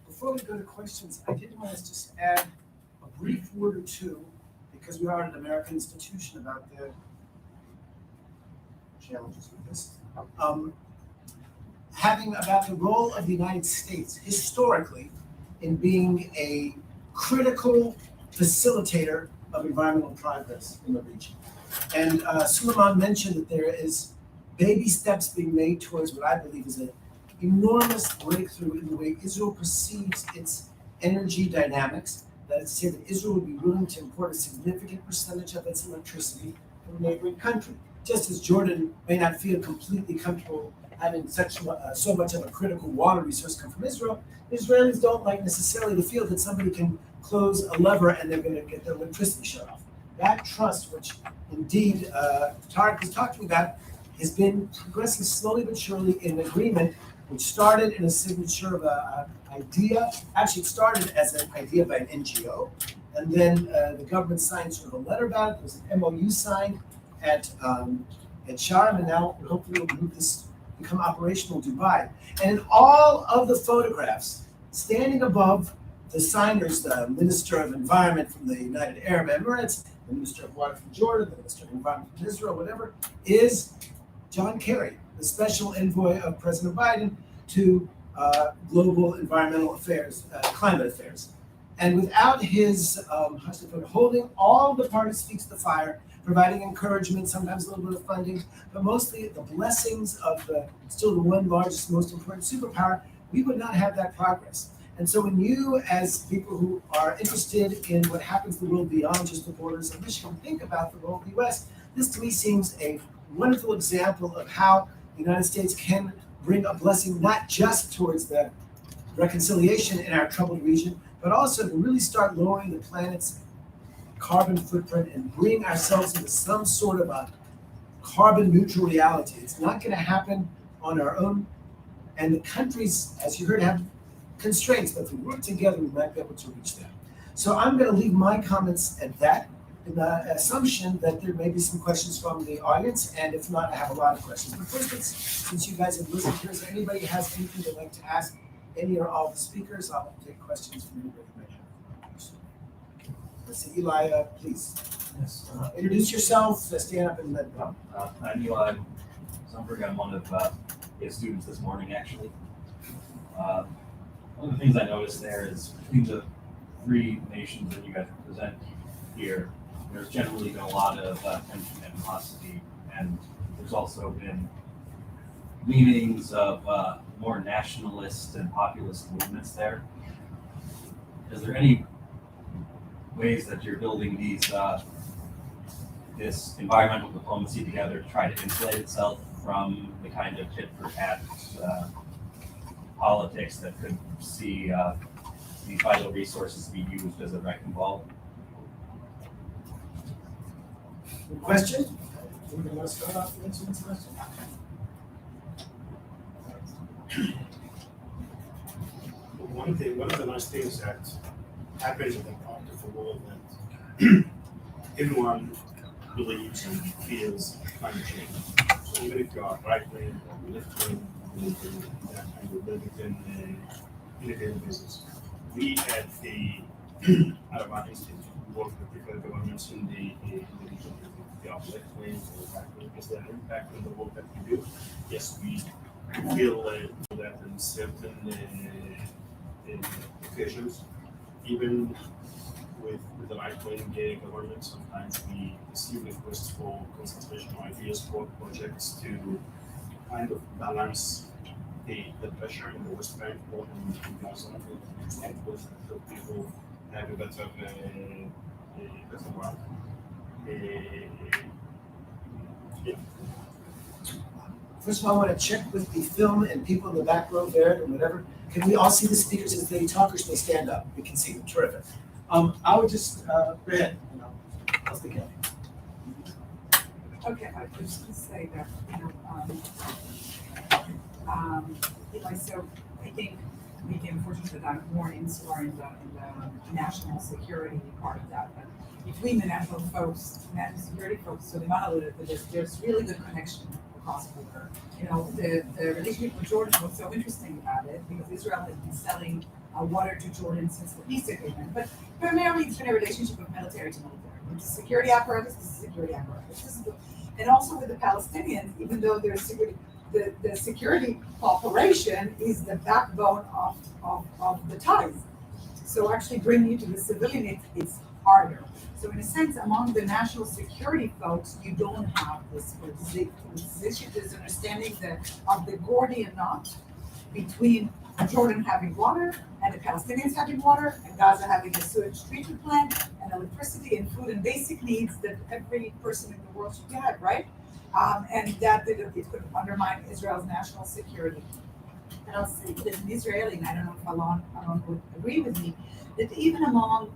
Before we go to questions, I did want to just add a brief word or two, because we are an American institution, about the challenges with this. Having about the role of the United States historically in being a critical facilitator of environmental progress in the region. And Suleiman mentioned that there is baby steps being made towards what I believe is an enormous breakthrough in the way Israel perceives its energy dynamics. That is to say that Israel would be willing to import a significant percentage of its electricity from a neighboring country. Just as Jordan may not feel completely comfortable having so much of a critical water resource come from Israel, Israelis don't like necessarily to feel that somebody can close a lever and they're going to get their electricity shut off. That trust, which indeed Tareq was talking about, has been progressing slowly but surely in agreement, which started in a signature of an idea. Actually, it started as an idea by an NGO, and then the government signed sort of a letter about it. There was an MOU signed at Shira, and now hopefully we'll move this become operational in Dubai. And in all of the photographs, standing above the signers, the Minister of Environment from the United Arab Emirates, the Minister of Water from Jordan, the Minister of Environment from Israel, whatever, is John Kerry, the special envoy of President Biden to global environmental affairs, climate affairs. And without his holding all the parties' feet to the fire, providing encouragement, sometimes a little bit of funding, but mostly the blessings of still the one largest, most important superpower, we would not have that progress. And so when you, as people who are interested in what happens in the world beyond just the borders of Michigan, think about the role of the U.S., this to me seems a wonderful example of how the United States can bring a blessing not just towards the reconciliation in our troubled region, but also to really start lowering the planet's carbon footprint and bring ourselves into some sort of a carbon neutral reality. It's not going to happen on our own. And the countries, as you heard, have constraints, but if we work together, we might be able to reach them. So I'm going to leave my comments at that, in the assumption that there may be some questions from the audience, and if not, I have a lot of questions. But first, since you guys have listened here, is there anybody who has anything they'd like to ask any or all the speakers? I'll take questions from anybody who might have. Let's see, Eli, please. Yes. Introduce yourself, stand up and let go. I'm Eli Zumberg. I'm one of his students this morning, actually. One of the things I noticed there is between the three nations that you guys represent here, there's generally been a lot of tension and animosity, and there's also been leanings of more nationalist and populist movements there. Is there any ways that you're building these this environmental diplomacy together to try to insulate itself from the kind of tit for tat politics that could see these vital resources be used as a wrecking ball? Good question? Anybody want to start off answering this question? One of the nice things that happens in that part of the world that everyone believes and feels climate change. So even if you are right wing or left wing, that kind of live in a daily basis. We at the Arab Institute work with different governments in the region. If they are left wing or right wing, is there an impact on the work that we do? Yes, we feel that in certain occasions, even with the right-wing government, sometimes we receive requests for consultation ideas for projects to kind of balance the pressure in the West Bank or in Gaza and with the people have a better world. Yeah. First of all, I want to check with the film and people in the back row there and whatever. Can we all see the speakers as they talk, or should they stand up? We can see them. Terrific. I would just go ahead. I'll speak up. Okay, I was just gonna say that, Eli, so I think we can fortunate that I'm more insular in the national security part of that, but between the national security folks, Suleiman alluded to this, there's really good connection cross-border. You know, the relationship with Jordan was so interesting about it because Israel has been selling water to Jordan since the peace agreement, but primarily it's been a relationship of military to military. It's a security apparatus, this is a security apparatus. And also with the Palestinians, even though there's security, the security cooperation is the backbone of the ties. So actually bringing you to the civilian, it's harder. So in a sense, among the national security folks, you don't have this issue, this understanding of the Gordian knot between Jordan having water and the Palestinians having water and Gaza having a sewage treatment plant and electricity and food and basic needs that every person in the world should get, right? And that it could undermine Israel's national security. And I'll say that as an Israeli, and I don't know if Alon would agree with me, that even among,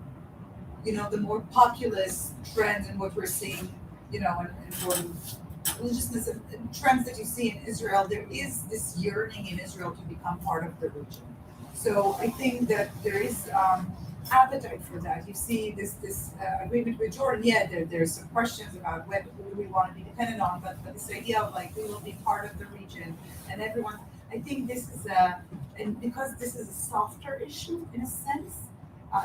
you know, the more populist trends and what we're seeing, you know, and more religiousness and trends that you see in Israel, there is this yearning in Israel to become part of the region. So I think that there is appetite for that. You see this agreement with Jordan. Yeah, there's some questions about who do we want to be dependent on, but this idea of like we will be part of the region and everyone. I think this is and because this is a softer issue in a sense,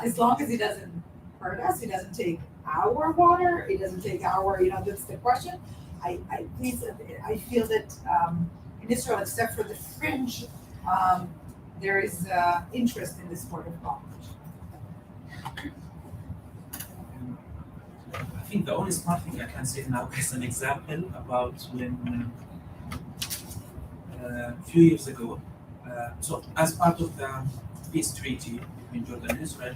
as long as it doesn't hurt us, it doesn't take our water, it doesn't take our, you know, that's the question. I feel that in Israel, except for the fringe, there is interest in this sort of knowledge. I think the only smart thing I can say now is an example about when a few years ago, so as part of the peace treaty between Jordan and Israel,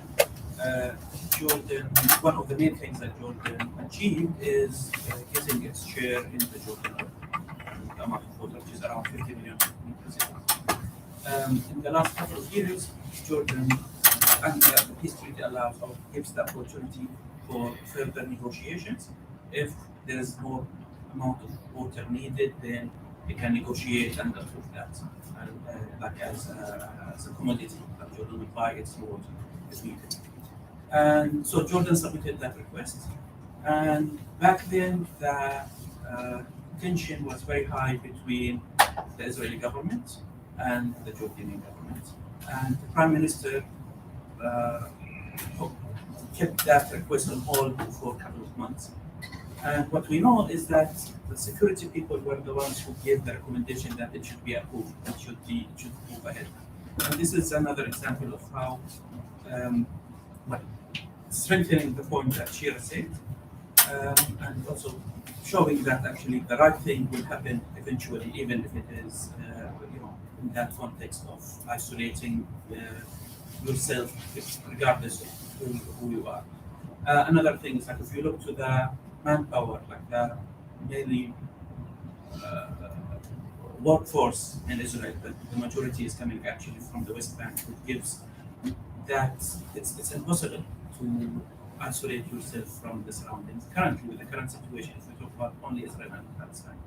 Jordan, one of the main things that Jordan achieved is getting its share in the Jordan amount of water, which is around 50 million meters. In the last couple of years, Jordan and the peace treaty allows or gives the opportunity for further negotiations. If there is more amount of water needed, then they can negotiate and approve that, and like as a commodity that Jordan will buy its water if needed. And so Jordan submitted that request, and back then the tension was very high between the Israeli government and the Jordanian government, and the Prime Minister kept that request on hold for a couple of months. And what we know is that the security people were the ones who gave the recommendation that it should be approved, it should move ahead. And this is another example of how strengthening the point that Shira said, and also showing that actually the right thing will happen eventually, even if it is, in that context of isolating yourself, regardless of who you are. Another thing is like if you look to the manpower, like the mainly workforce in Israel, the majority is coming actually from the West Bank, which gives that it's impossible to isolate yourself from the surroundings. Currently, with the current situation, if we talk about only Israel and Palestine,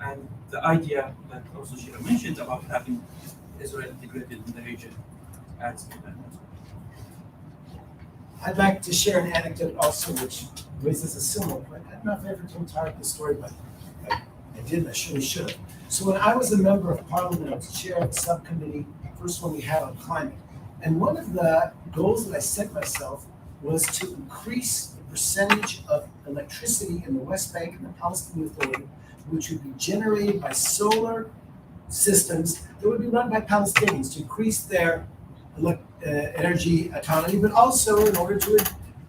and the idea that also Shira mentioned about having Israel integrated in the region adds to that. I'd like to share an anecdote also, which raises a similar point. I don't know if I ever told Tareq the story, but I didn't. I surely should have. So when I was a member of Parliament, I was chair of the subcommittee, first one we had on climate. And one of the goals that I set myself was to increase the percentage of electricity in the West Bank and the Palestinian Authority, which would be generated by solar systems that would be run by Palestinians to increase their energy autonomy, but also in order to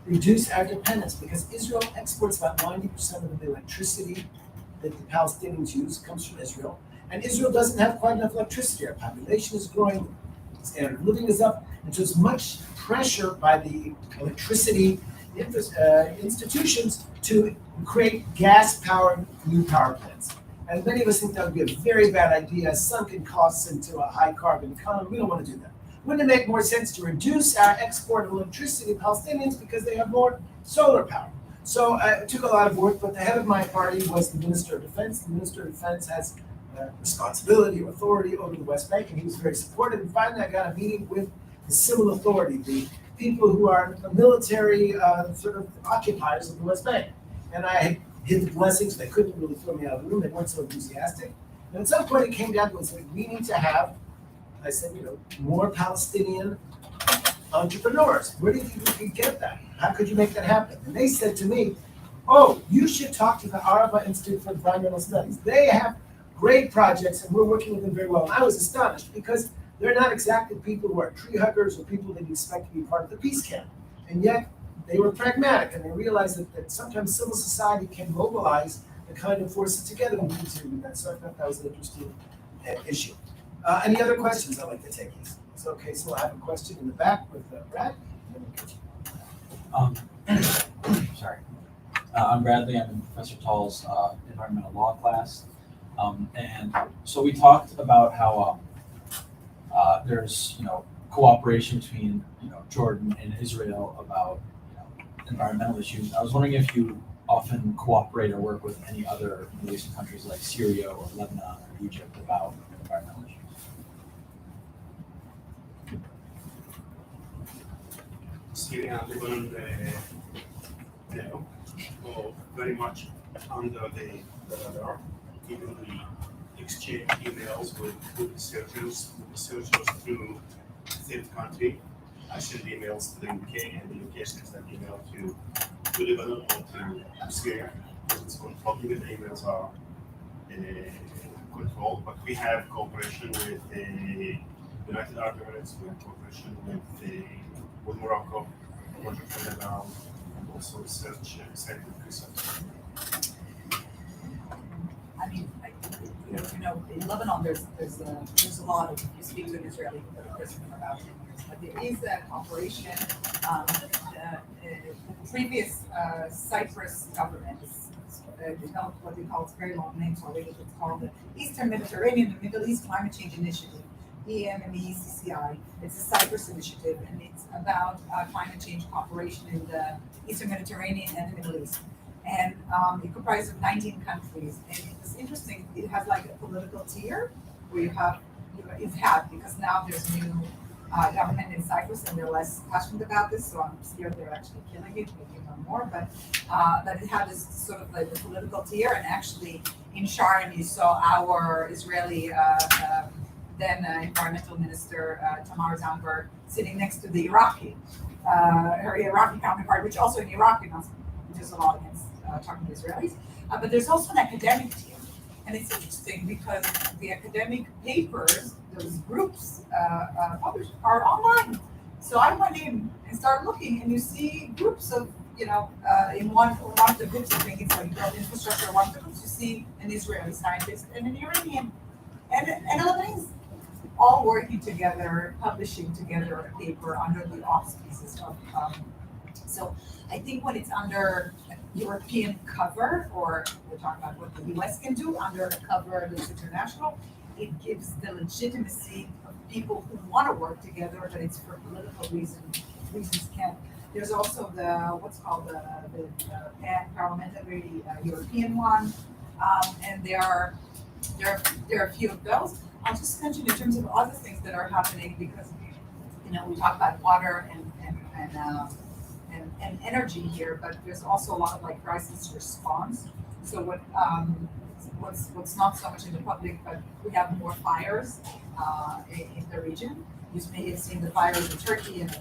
reduce our dependence, because Israel exports about 90% of the electricity that the Palestinians use comes from Israel, and Israel doesn't have quite enough electricity. Our population is growing, standard of living is up, and so there's much pressure by the electricity institutions to create gas-powered new power plants. And many of us think that would be a very bad idea, sunken costs into a high-carbon economy. We don't want to do that. Wouldn't it make more sense to reduce our export of electricity to Palestinians because they have more solar power? So it took a lot of work, but the head of my party was the Minister of Defense. The Minister of Defense has responsibility or authority over the West Bank, and he was very supportive. And finally, I got a meeting with the civil authority, the people who are the military sort of occupiers of the West Bank. And I hid the blessings. They couldn't really throw me out of the room. They weren't so enthusiastic. And at some point it came down to it, said, we need to have, I said, more Palestinian entrepreneurs. Where do you think we could get that? How could you make that happen? And they said to me, oh, you should talk to the Araba Institute for Environmental Studies. They have great projects and we're working with them very well. And I was astonished because they're not exactly people who are tree huggers or people that you expect to be part of the peace camp. And yet they were pragmatic and they realized that sometimes civil society can mobilize the kind of forces together we need to do that. So I thought that was an interesting issue. Any other questions I'd like to take? So, okay, so I have a question in the back with Brad. Sorry. I'm Bradley. I'm in Professor Tall's environmental law class. And so we talked about how there's, cooperation between, Jordan and Israel about, environmental issues. I was wondering if you often cooperate or work with any other Middle Eastern countries like Syria or Lebanon or Egypt about environmental issues. Syria and Lebanon, very much under the radar. Even we exchange emails with researchers through third country. I send emails to the UK and the UK sends that email to Lebanon or to Syria because it's controlled. Even the emails are controlled, but we have cooperation with the United Arab Emirates, we have cooperation with Morocco, project for Lebanon, and also scientific research. I mean, in Lebanon, there's a lot of, you speak to an Israeli person for about 10 years, but there is a cooperation. The previous Cyprus government developed what they call, it's a very long name, so it's called the Eastern Mediterranean and Middle East Climate Change Initiative, EMMECCI. It's a Cyprus initiative, and it's about climate change cooperation in the Eastern Mediterranean and the Middle East. And it comprises of 19 countries. And it's interesting, it has like a political tier where it's had, because now there's a new government in Cyprus and they're less passionate about this, so I'm scared they're actually killing it, maybe no more, but it had this sort of like the political tier. And actually in Sharm you saw our Israeli then environmental minister Tamar Zandberg sitting next to the her Iraqi counterpart, which also in Iraq, there's a lot against talking to Israelis, but there's also an academic tier. And it's interesting because the academic papers, those groups published, are online. So I went in and started looking, and you see groups of, in one of the groups, I think it's like build infrastructure, one of the groups, you see an Israeli scientist and an Iranian and a Lebanese, all working together, publishing together a paper under the auspices of. So I think when it's under European cover, or we're talking about what the US can do under a cover that's international, it gives the legitimacy of people who want to work together, but it's for political reasons can't. There's also what's called the pan-parliamentary European one, and there are a few of those. I'll just mention in terms of other things that are happening, because we talk about water and energy here, but there's also a lot of like crisis response. So what's not so much in the public, but we have more fires in the region. You may have seen the fires in Turkey and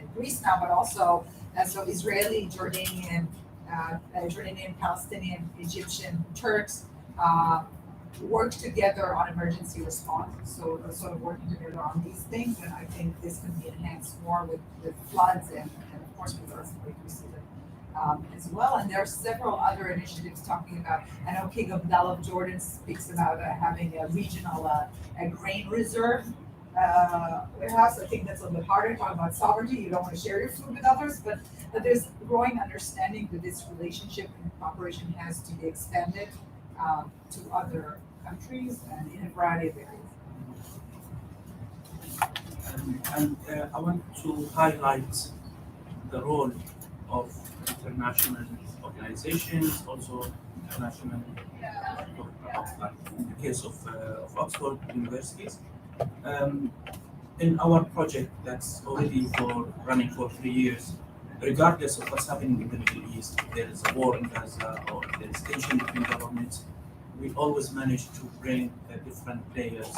in Greece now, but also so Israeli, Jordanian, Palestinian, Egyptian, Turks work together on emergency response. So sort of working together on these things, and I think this can be enhanced more with floods and of course with earthquake we see them as well. And there are several other initiatives talking about. I know King Abdullah of Jordan speaks about having a regional a grain reserve warehouse. I think that's a little bit harder, talking about sovereignty. You don't want to share your food with others, but there's growing understanding that this relationship and cooperation has to be extended to other countries and in a variety of areas. And I want to highlight the role of international organizations, also international, like in the case of Oxford universities. In our project that's already running for 3 years, regardless of what's happening in the Middle East, if there is a war in Gaza or if there is tension between governments, we always manage to bring different players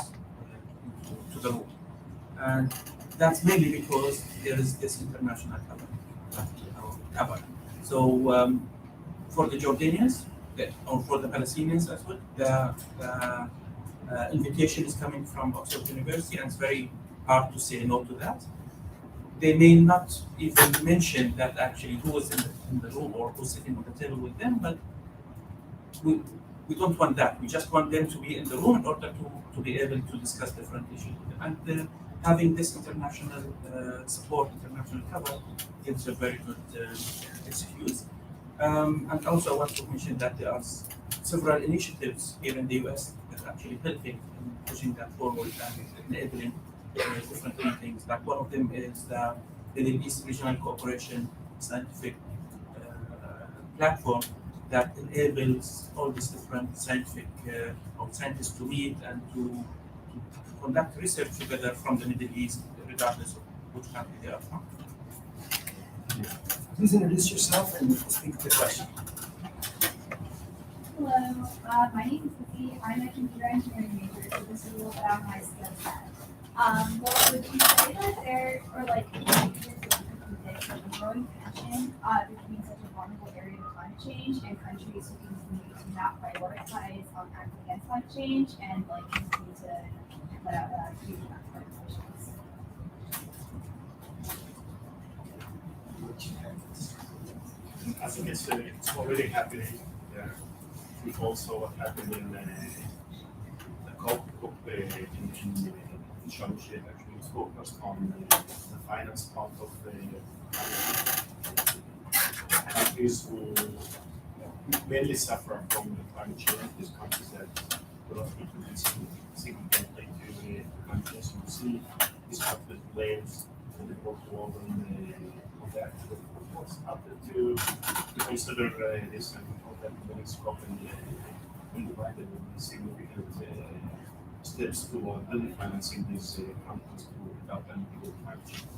to the room. And that's mainly because there is this international cover. So for the Jordanians, or for the Palestinians as well, the invitation is coming from Oxford University, and it's very hard to say no to that. They may not even mention that actually who was in the room or who's sitting on the table with them, but we don't want that. We just want them to be in the room in order to be able to discuss different issues. And having this international support, international cover, gives a very good excuse. And also I want to mention that there are several initiatives here in the US that are actually helping in pushing that forward and enabling different things. Like one of them is the Middle East Regional Cooperation Scientific platform that enables all these different scientific or scientists to meet and to conduct research together from the Middle East, regardless of which country they are from. Please introduce yourself and speak to the question. Hello, my name is Lizzie. I'm a computer engineering major, so this is a little bit out of my skill set. Well, would you say that there, or like, predict a growing tension between such a vulnerable area to climate change and countries who continue to not prioritize acting against climate change and like continue to put out huge amounts of emissions? I think it's already happening. It's also what happened in the COP in Sharm el Sheikh. Actually, it's focused on the finance part of the countries who mainly suffer from the climate change. These countries that do not contribute significantly to the countries. You see these countries blames for the world war on that. What's happened to consider this and all that many scope and divided with significant steps toward financing these countries to help them with climate change.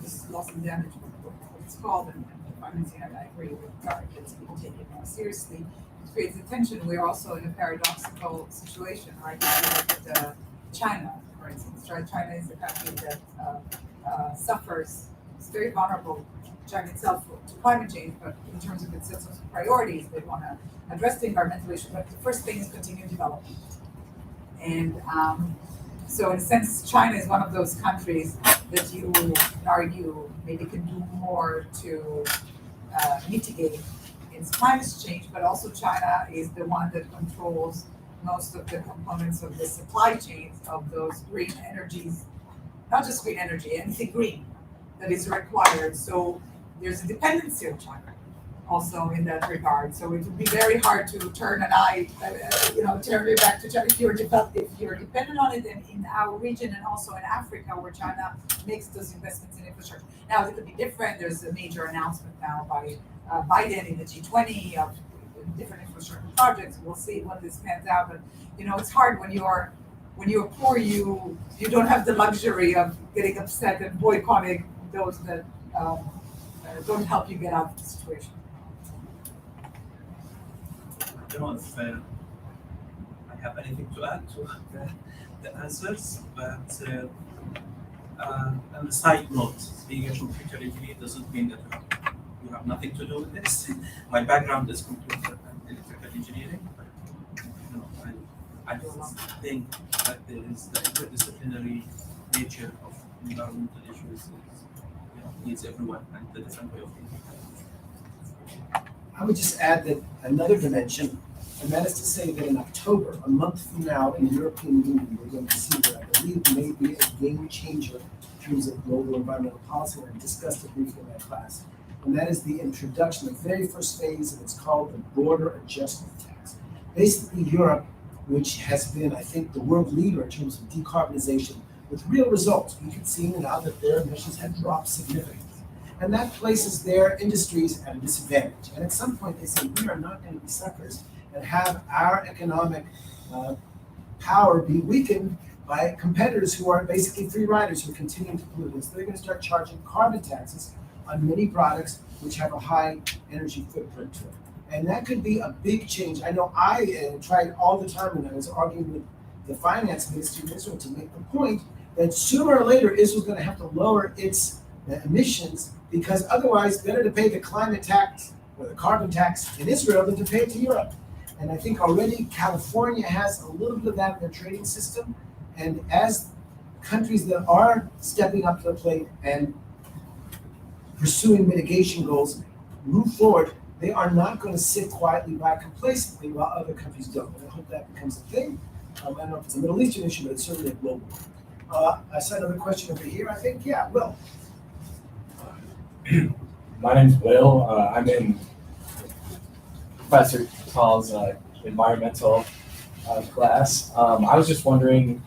This loss and damage, what it's called, and financing, and I agree with Tareq, it's people take it more seriously. It creates a tension. We're also in a paradoxical situation, right? If you look at China, for instance, right? China is a country that suffers, it's very vulnerable, China itself, to climate change, but in terms of its sets of priorities, they want to address the environmental issue, but the first thing is continued development. And so in a sense, China is one of those countries that you argue maybe can do more to mitigate its climate change, but also China is the one that controls most of the components of the supply chains of those green energies, not just green energy, anything green that is required. So there's a dependency on China also in that regard. So it would be very hard to turn an eye, turn it back to China if you're dependent on it in our region and also in Africa where China makes those investments in infrastructure. Now it could be different. There's a major announcement now by Biden in the G20 of different infrastructure projects. We'll see what this pans out. But it's hard when you're poor. You don't have the luxury of getting upset and boycotting those that don't help you get out of the situation. I don't know if I have anything to add to the answers, but on a side note, being a computer engineer doesn't mean that you have nothing to do with this. My background is computer and electrical engineering, but I don't think that there is the interdisciplinary nature of environmental issues needs everyone and the different way of thinking. I would just add that another dimension, and that is to say that in October, a month from now, in the European Union, we're going to see what I believe may be a game changer in terms of global environmental policy, and I discussed it briefly in my class. And that is the introduction, the very first phase, and it's called the border adjustment tax. Basically, Europe, which has been, I think, the world leader in terms of decarbonization, with real results. We can see now that their emissions have dropped significantly. And that places their industries at a disadvantage. And at some point they say, we are not going to be suckers and have our economic power be weakened by competitors who are basically free riders who are continuing to pollute. And so they're going to start charging carbon taxes on many products which have a high energy footprint to it. And that could be a big change. I know I tried all the time when I was arguing with the finance minister in Israel to make the point that sooner or later Israel's going to have to lower its emissions, because otherwise better to pay the climate tax or the carbon tax in Israel than to pay it to Europe. And I think already California has a little bit of that in their trading system. And as countries that are stepping up to the plate and pursuing mitigation goals move forward, they are not going to sit quietly by complacently while other countries don't. And I hope that becomes a thing. I don't know if it's a Middle Eastern issue, but it's certainly a global one. I saw another question over here, I think. Yeah, Will. My name's Will. I'm in Professor Tall's environmental class. I was just wondering,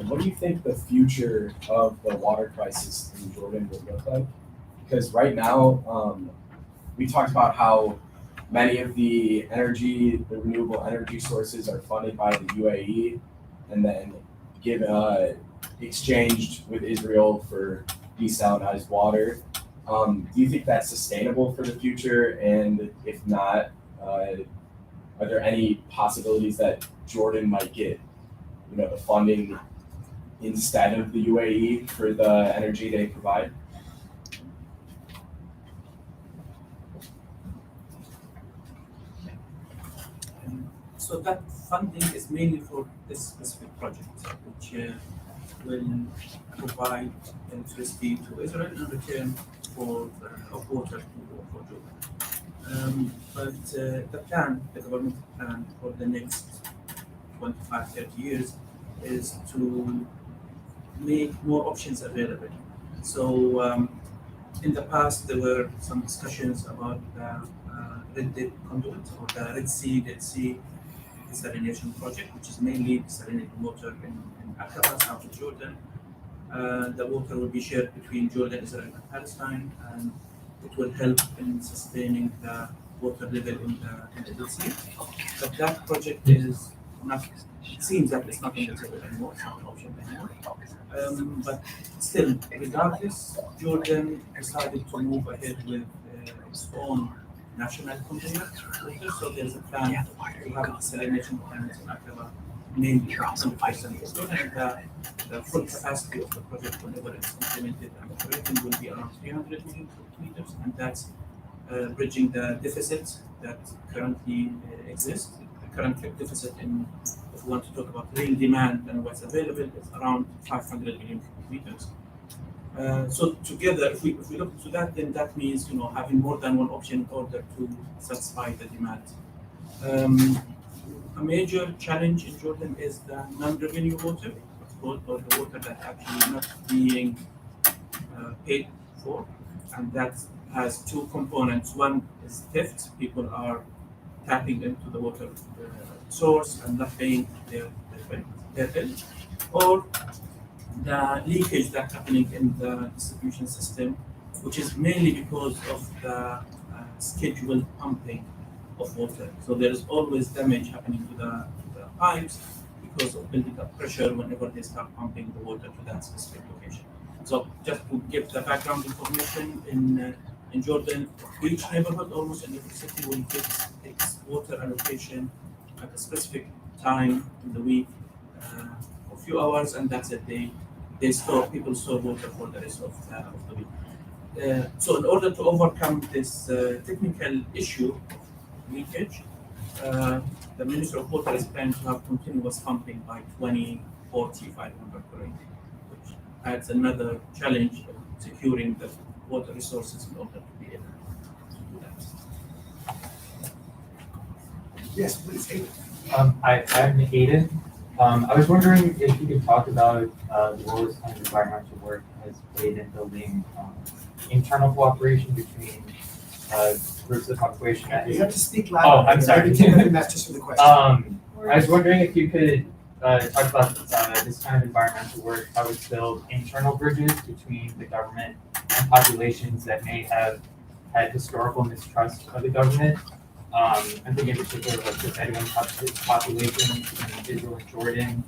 what do you think the future of the water crisis in Jordan would look like? Because right now, we talked about how many of the renewable energy sources are funded by the UAE and then exchanged with Israel for desalinized water. Do you think that's sustainable for the future? And if not, are there any possibilities that Jordan might get, the funding instead of the UAE for the energy they provide? So that funding is mainly for this specific project, which will provide electricity to Israel in return for water for Jordan. But the government plan for the next 25, 30 years is to make more options available. So in the past, there were some discussions about the Red conduit or the Red Sea desalination project, which is mainly desalinating water in Aqaba, south of Jordan. The water will be shared between Jordan, Israel, and Palestine, and it will help in sustaining the water level in the Red Sea. But that project is not. It seems that it's not on the table anymore. It's not an option anymore. But still, regardless, Jordan decided to move ahead with its own national container. So there's a plan to have a desalination plant in Aqaba, mainly 100% of Jordan, and the full capacity of the project, whenever it's implemented and operating, will be around 300 million liters, and that's bridging the deficit that currently exists. The current deficit, if we want to talk about real demand and what's available, is around 500 million liters. So together, if we look into that, then that means having more than one option in order to satisfy the demand. A major challenge in Jordan is the non-revenue water, or the water that's actually not being paid for, and that has two components. One is theft; people are tapping into the water source and not paying their bill, or the leakage that's happening in the distribution system, which is mainly because of the scheduled pumping of water. So there is always damage happening to the pipes because of building up pressure whenever they start pumping the water to that specific location. So just to give the background information, in Jordan, each neighborhood, almost in every city, will get its water allocation at a specific time in the week, a few hours, and that's it. People store water for the rest of the week. So in order to overcome this technical issue of leakage, the Ministry of Water is planning to have continuous pumping by 2040, if I remember correctly, which adds another challenge of securing the water resources in order to be able to do that. Yes, please. I'm Aiden. I was wondering if you could talk about the role this kind of environmental work has played in building internal cooperation between groups of the population. You have to speak louder. Oh, I'm sorry. That's just for the question. I was wondering if you could talk about this kind of environmental work, how it's built internal bridges between the government and populations that may have had historical mistrust of the government. I'm thinking in particular like the Bedouin population in Israel and Jordan,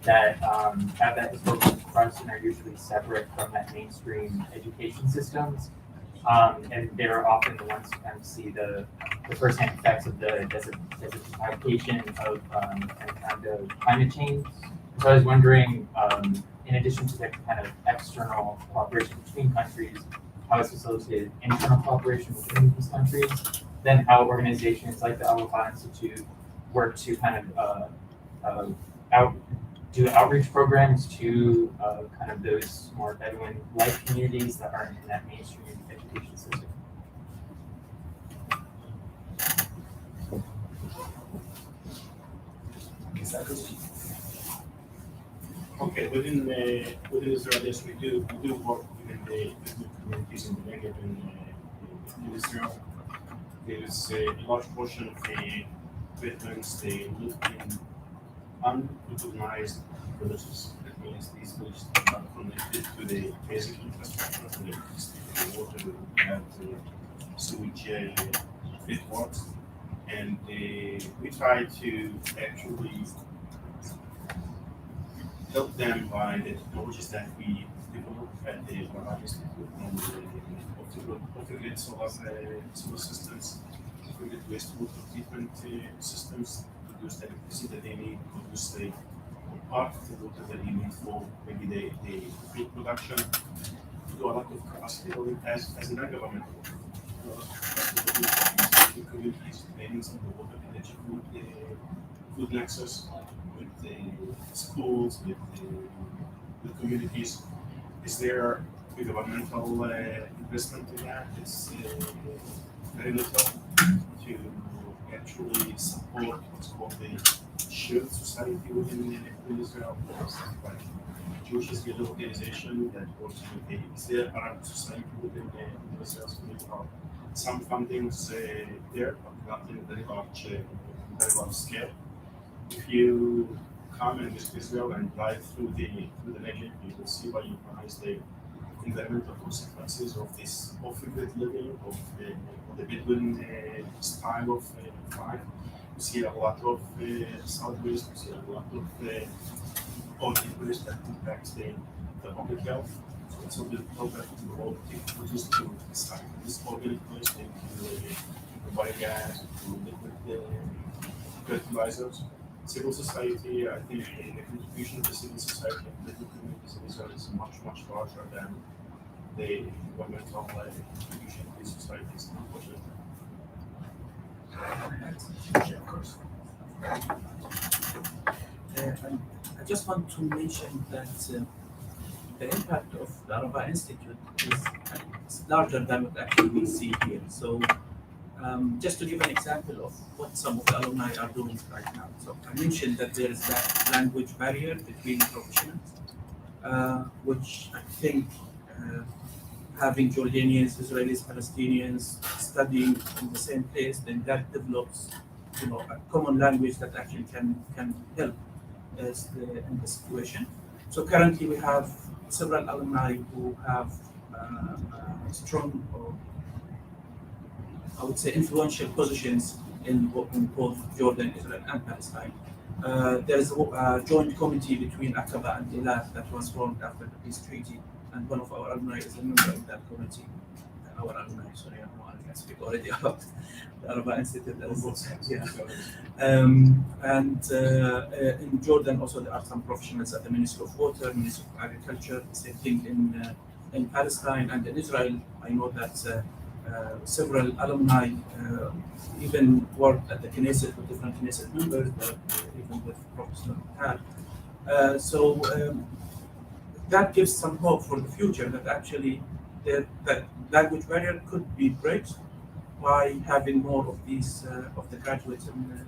that have that historical trust and are usually separate from that mainstream education systems. And they're often the ones who kind of see the firsthand effects of the desertification of and kind of climate change. So I was wondering, in addition to the kind of external cooperation between countries, how it's facilitated internal cooperation between these countries, then how organizations like the Alon Institute work to kind of do outreach programs to kind of those more Bedouin-like communities that aren't in that mainstream education system. Okay, within Israel, yes, we do work within the communities in the Negev in Israel. There's a large portion of the Bedouins, they live in unrecognized villages. That means these villages are not connected to the basic infrastructure, to the electricity, to the water, to the sewage networks. And we try to actually help them by the technologies that we develop at the Halasah Institute, and off-grid solar systems, off-grid wastewater treatment systems, produce the electricity that they need, produce the part of the water that they need for maybe the food production. We do a lot of capacity building as a non-governmental the communities depending on the water, energy, food nexus with the schools, with the communities. Is there a governmental investment in that? It's very little to actually support what's called the shared society within Israel. Like Jewish Israeli organization that works with the Israeli Arab society within Israel. So there are some fundings there, but not in a very large scale. If you come and visit Israel and drive through the Negev, you will see by your eyes the environmental consequences of this off-grid living, of the Bedouin style of life. We see a lot of solid waste, we see a lot of organic waste that impacts the public health. So it's a bit program to all technologies to recycle this organic waste into biogas, to liquid fertilizers. Civil society, I think the contribution of the civil society and the communities in Israel is much larger than the governmental contribution of these societies, unfortunately. Yeah, of course. I just want to mention that the impact of the Araba Institute is larger than what actually we see here. So just to give an example of what some of the alumni are doing right now. So I mentioned that there is that language barrier between professionals, which I think having Jordanians, Israelis, Palestinians studying in the same place, then that develops, a common language that actually can help us in the situation. So currently we have several alumni who have strong, or I would say influential positions in both Jordan, Israel, and Palestine. There is a joint committee between Aqaba and Eilat that was formed after the peace treaty, and one of our alumni is a member of that committee. Our alumni, sorry, I can speak already about the Araba Institute. Yeah. And in Jordan also there are some professionals at the Ministry of Water, Ministry of Agriculture, same thing in Palestine, and in Israel. I know that several alumni even worked at the Knesset with different Knesset members, but even with Professor Tal. So that gives some hope for the future that actually that language barrier could be bridged by having more of these of the graduates in the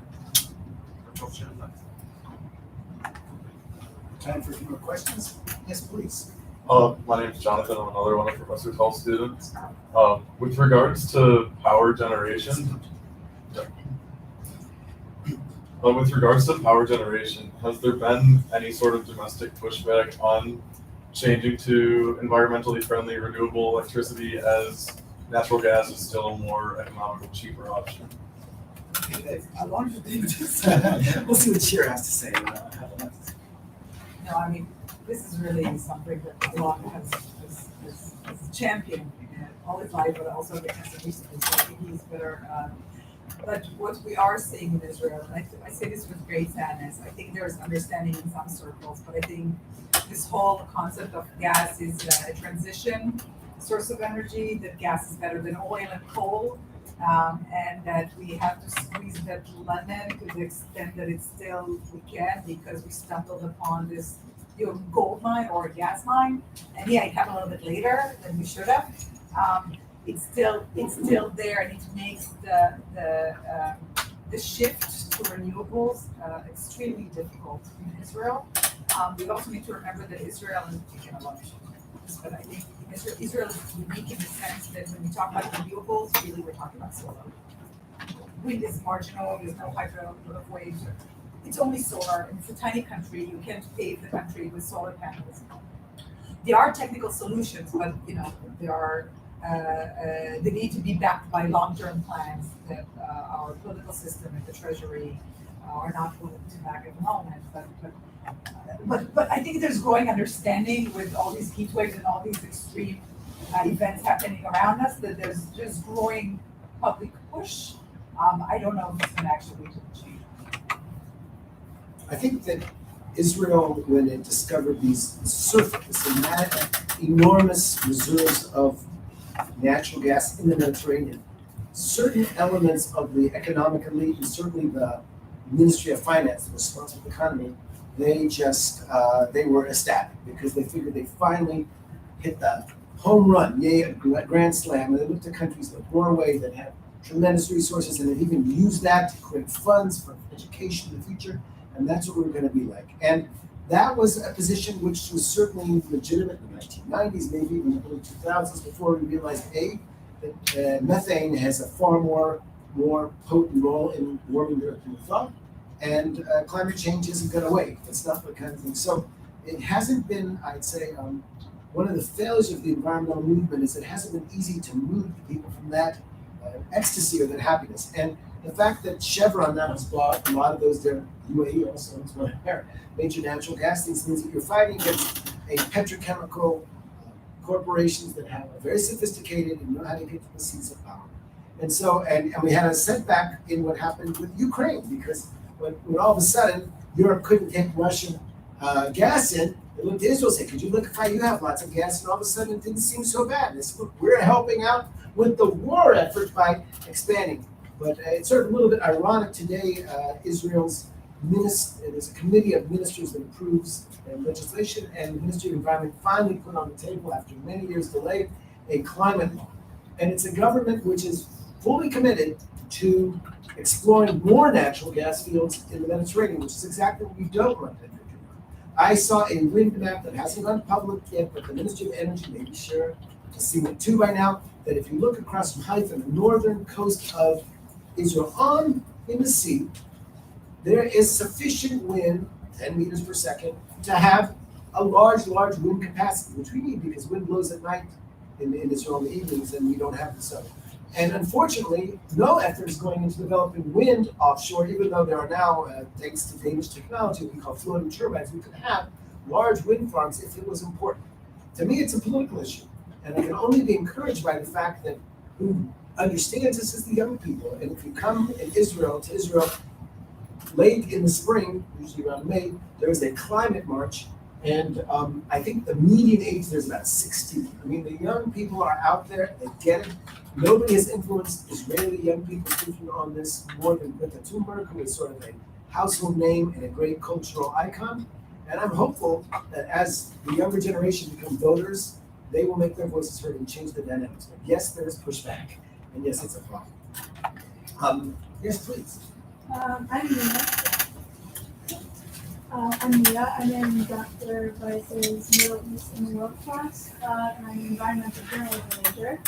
professional life. Time for a few more questions. Yes, please. My name is Jonathan. I'm another one of Professor Tall's students. With regards to power generation, has there been any sort of domestic pushback on changing to environmentally friendly renewable electricity, as natural gas is still a more economical, cheaper option? Alon, we'll see what Shira has to say. No, I mean, this is really something that Alon has championed all his life, but also because of recently, so I think he's better. But what we are seeing in Israel, and I say this with great sadness, I think there's understanding in some circles, but I think this whole concept of gas is a transition source of energy, that gas is better than oil and coal, and that we have to squeeze that lemon to the extent that it's still we can, because we stumbled upon this gold mine or a gas mine, and yeah, it happened a little bit later than we should have. It's still there, and it makes the shift to renewables extremely difficult in Israel. We also need to remember that Israel, and again, a lot of this, but I think Israel is unique in the sense that when we talk about renewables, really we're talking about solar. Wind is marginal, there's no hydro waves. It's only solar, and it's a tiny country. You can't pave the country with solar panels. There are technical solutions, but they need to be backed by long-term plans that our political system and the treasury are not willing to back at the moment. But I think there's growing understanding with all these heat waves and all these extreme events happening around us that there's just growing public push. I don't know if it's going to actually change. I think that Israel, when it discovered these enormous reserves of natural gas in the Mediterranean, certain elements of the economic elite and certainly the Ministry of Finance, the responsible economy, they were ecstatic because they figured they finally hit the home run, a grand slam. And they looked at countries like Norway that have tremendous resources and have even used that to create funds for education in the future. And that's what we're going to be like. And that was a position which was certainly legitimate in the 1990s, maybe even the early 2000s, before we realized, that methane has a far more potent role in warming the earth than we thought. And climate change isn't going to wait. It's not the kind of thing. So it hasn't been, I'd say, one of the failures of the environmental movement is it hasn't been easy to move people from that ecstasy or that happiness. And the fact that Chevron now has bought a lot of those, their UAE also owns one of their major natural gas things, means that you're fighting against a petrochemical corporations that have a very sophisticated and know how to get to the seats of power. And so, and we had a setback in what happened with Ukraine, because when all of a sudden Europe couldn't get Russian gas in, they looked to Israel and said, could you liquefy? You have lots of gas. And all of a sudden it didn't seem so bad. They said, look, we're helping out with the war effort by expanding. But it's sort of a little bit ironic today, Israel's there's a committee of ministers that approves legislation, and the Ministry of Environment finally put on the table, after many years delay, a climate law. And it's a government which is fully committed to exploring more natural gas fields in the Mediterranean, which is exactly what we don't want to do. I saw a wind map that hasn't gone public yet, but the Ministry of Energy, maybe Shira has seen it too by now, that if you look across from Haifa, the northern coast of Israel, in the sea, there is sufficient wind, 10 meters per second, to have a large wind capacity, which we need because wind blows at night in Israel in the evenings and we don't have the sun. And unfortunately, no effort is going into developing wind offshore, even though there are now, thanks to Danish technology, we call floating turbines, we could have large wind farms if it was important. To me, it's a political issue. And I can only be encouraged by the fact that who understands this is the young people. And if you come to Israel, late in the spring, usually around May, there is a climate march. And I think the median age there is about 60. I mean, the young people are out there, they get it. Nobody has influenced Israeli young people thinking on this more than Greta Thunberg, who is sort of a household name and a great cultural icon. And I'm hopeful that as the younger generation become voters, they will make their voices heard and change the dynamics. But yes, there is pushback. And yes, it's a problem. Yes, please. I'm Mia. I'm in Dr. Weiss's Middle East and World class, and I'm an environmental journalism major.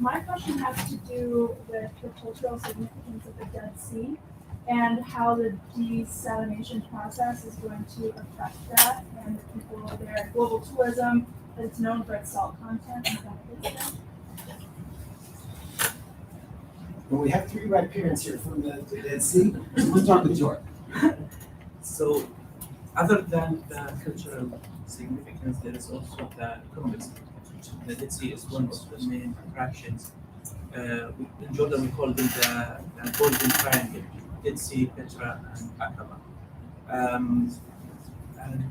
My question has to do with the cultural significance of the Dead Sea and how the desalination process is going to affect that and the people there. Global tourism, it's known for its salt content and benefits there. Well, we have 3 right parents here from the Dead Sea. We'll start with George. So Other than the cultural significance, there is also the economic significance. The Dead Sea is one of the main attractions. In Jordan, we call them the Golden Triangle: Dead Sea, Petra, and Aqaba. And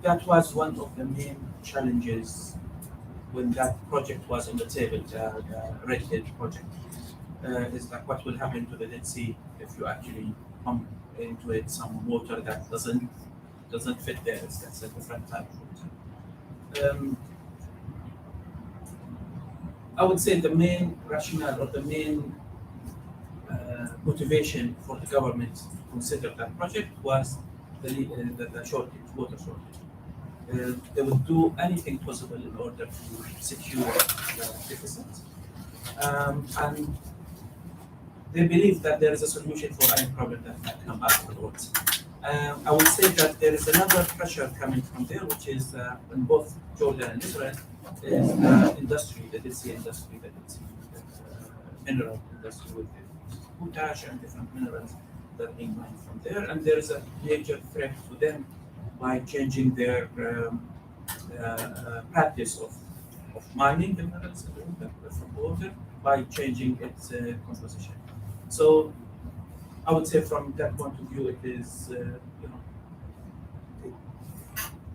that was one of the main challenges when that project was on the table, the Red Hedge project. Is like what will happen to the Dead Sea if you actually pump into it some water that doesn't fit there. That's a different type of water. I would say the main rationale or the main motivation for the government to consider that project was the shortage, water shortage. They would do anything possible in order to secure the deficit. And they believe that there is a solution for any problem that might come afterwards. I would say that there is another pressure coming from there, which is in both Jordan and Israel, is the industry, the Dead Sea industry, the Dead Sea mineral industry with the potash and different minerals that are being mined from there. And there is a major threat to them by changing their practice of mining the minerals from water by changing its composition. So I would say from that point of view, it is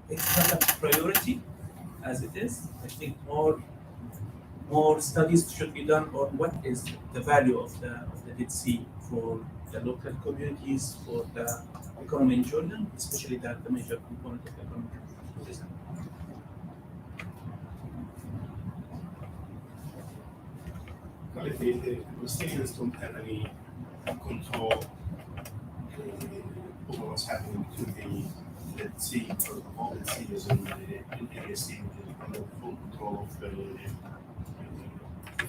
it's not a priority as it is. I think more studies should be done on what is the value of the Dead Sea for the local communities, for the economy in Jordan, especially that the major component of the economy is tourism. Well, if the Palestinians don't have any control over what's happening to the Dead Sea, or all the sea is in the sea, under full control of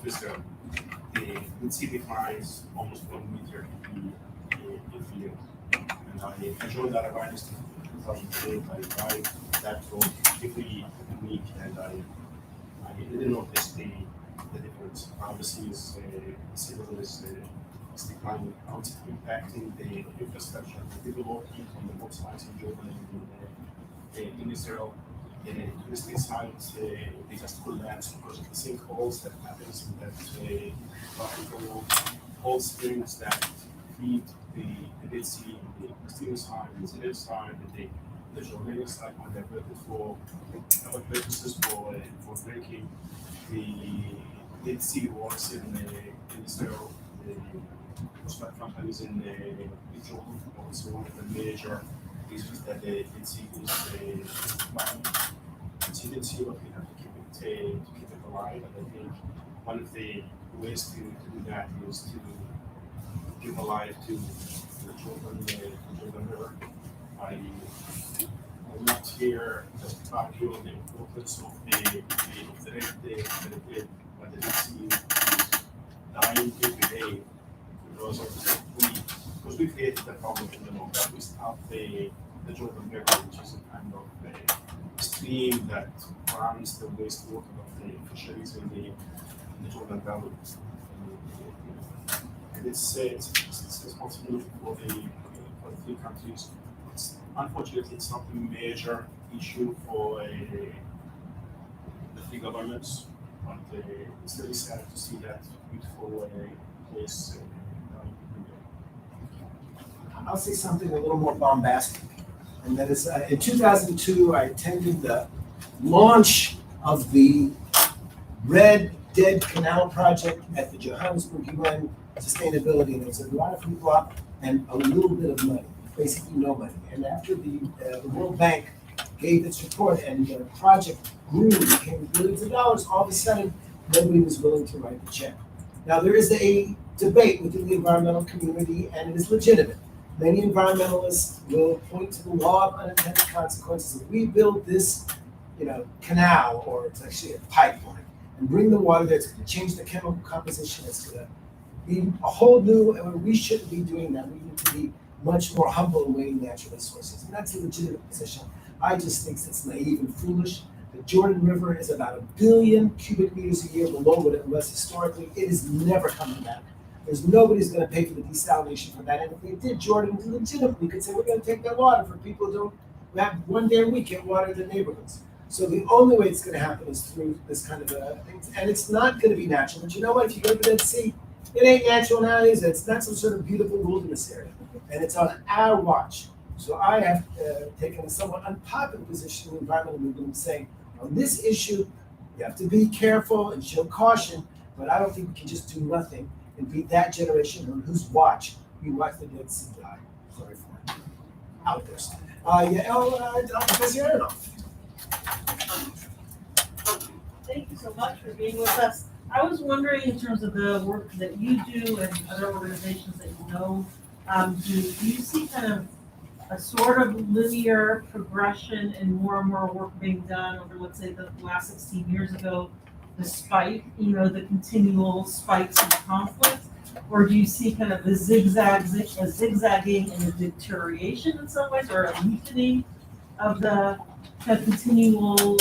Israel. The Dead Sea declines almost 1 meter every year. And I joined that awareness in 2008. I drive that road every week, and I didn't notice the difference. How the sea level is declining, how it's impacting the infrastructure, the development on the both sides in Jordan and in Israel. The touristic sites, they just collapse because of the sinkholes that happens in that tropical cold springs that feed the Dead Sea on the Palestinian side, the Israeli side, the Jordanian side, when they're built for other purposes for drinking. The Dead Sea works in Israel. The hotspot companies in Jordan also one of the major reasons that the Dead Sea is declining. It's hidden sea, but we have to keep it alive. And I think one of the ways to do that is to keep alive to the Jordan River. I'm not here to talk to you on the importance of the red, but the Dead Sea is dying every day because we created the problem in the north. We stopped the Jordan River, which is a kind of a stream that runs the wastewater of the fisheries in the Jordan Valley. And it's responsibility for the three countries. Unfortunately, it's not a major issue for the three governments, but it's really sad to see that beautiful place. I'll say something a little more bombastic, and that is in 2002 I attended the launch of the Red Dead Canal project at the Johannesburg UN Sustainability, and there was a lot of people out and a little bit of money, basically no money. And after the World Bank gave its report and the project grew and became billions of dollars, all of a sudden nobody was willing to write the check. Now there is a debate within the environmental community, and it is legitimate. Many environmentalists will point to the law of unintended consequences. If we build this, canal, or it's actually a pipeline, and bring the water there, it's going to change the chemical composition. It's going to be a whole new, and we shouldn't be doing that. We need to be much more humble in weighing natural resources, and that's a legitimate position. I just think it's naive and foolish. The Jordan River is about 1 billion cubic meters a year below what it was historically. It is never coming back. There's nobody's going to pay for the desalination for that. And if they did, Jordan legitimately could say, we're going to take that water for people who don't that one day a week get water in the neighborhoods. So the only way it's gonna happen is through this kind of a thing, and it's not gonna be natural, but you know what, if you go to the Dead Sea, it ain't natural nowadays, it's not some sort of beautiful wilderness area, and it's on our watch. So I have taken a somewhat unpopular position in the environmental movement, saying, on this issue, you have to be careful and show caution, but I don't think we can just do nothing and be that generation on whose watch we watch the Dead Sea die. Sorry for it. Outburst. Professor Aronoff. Thank you so much for being with us. I was wondering, in terms of the work that you do and other organizations that you know, do you see kind of a sort of linear progression and more work being done over, let's say, the last 16 years ago, despite, the continual spikes in conflict? Or do you see kind of a zigzagging and a deterioration in some ways, or a weakening of the kind of continual,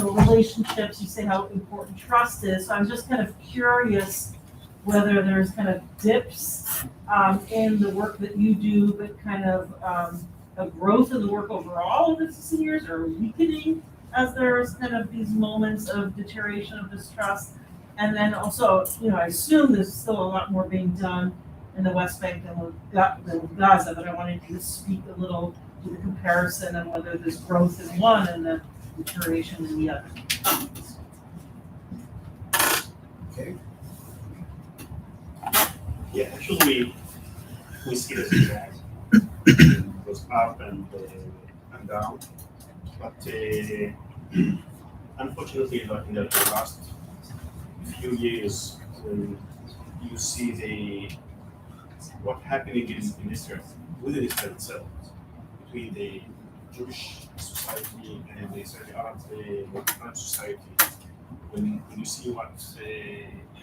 relationships? You say how important trust is. So I'm just kind of curious whether there's kind of dips in the work that you do, but kind of a growth in the work overall over the 16 years, or weakening as there's kind of these moments of deterioration of distrust. And then also, I assume there's still a lot more being done in the West Bank than with Gaza, but I wanted you to speak a little to the comparison and whether there's growth in one and the deterioration in the other. Okay. Yeah, actually, we see the zigzag. It goes up and down. But unfortunately, like in the last few years, when you see what happening in Israel, within Israel itself, between the Jewish society and the Israeli Arab society, when you see what's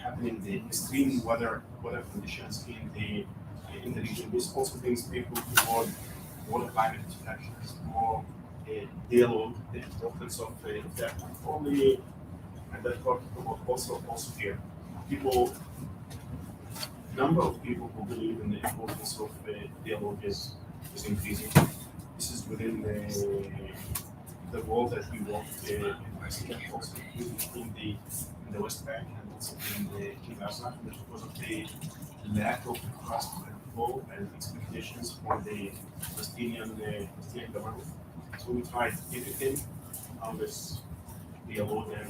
happening, the extreme weather conditions in the region, this also brings people toward more climate actions, more dialogue, the importance of that not only, and that talk about also here. Number of people who believe in the importance of dialogue is increasing. This is within the world that we want also in the West Bank and also in Gaza, because of the lack of trust and hope and expectations for the Palestinian government. So we try to keep it in on this dialogue and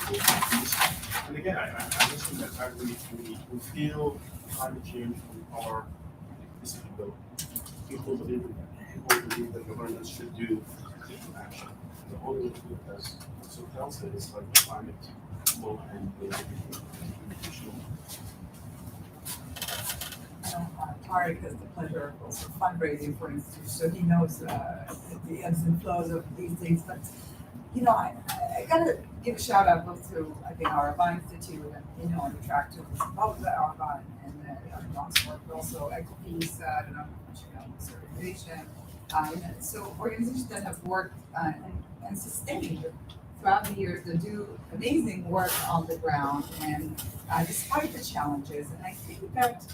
peace. And again, I mentioned that we feel climate change from our people. People believe that governments should do different action. The only way to do it, as so tells it, is like the climate law and the international. Tareq has the pleasure of also fundraising for institutes, so he knows the ebbs and flows of these things. But I gotta give a shout out both to our Alon Institute and on the track to both the Alon and the Alon's work, but also Equipeace, I don't know if you know this organization. So organizations that have worked and sustained throughout the years that do amazing work on the ground and despite the challenges. And I think that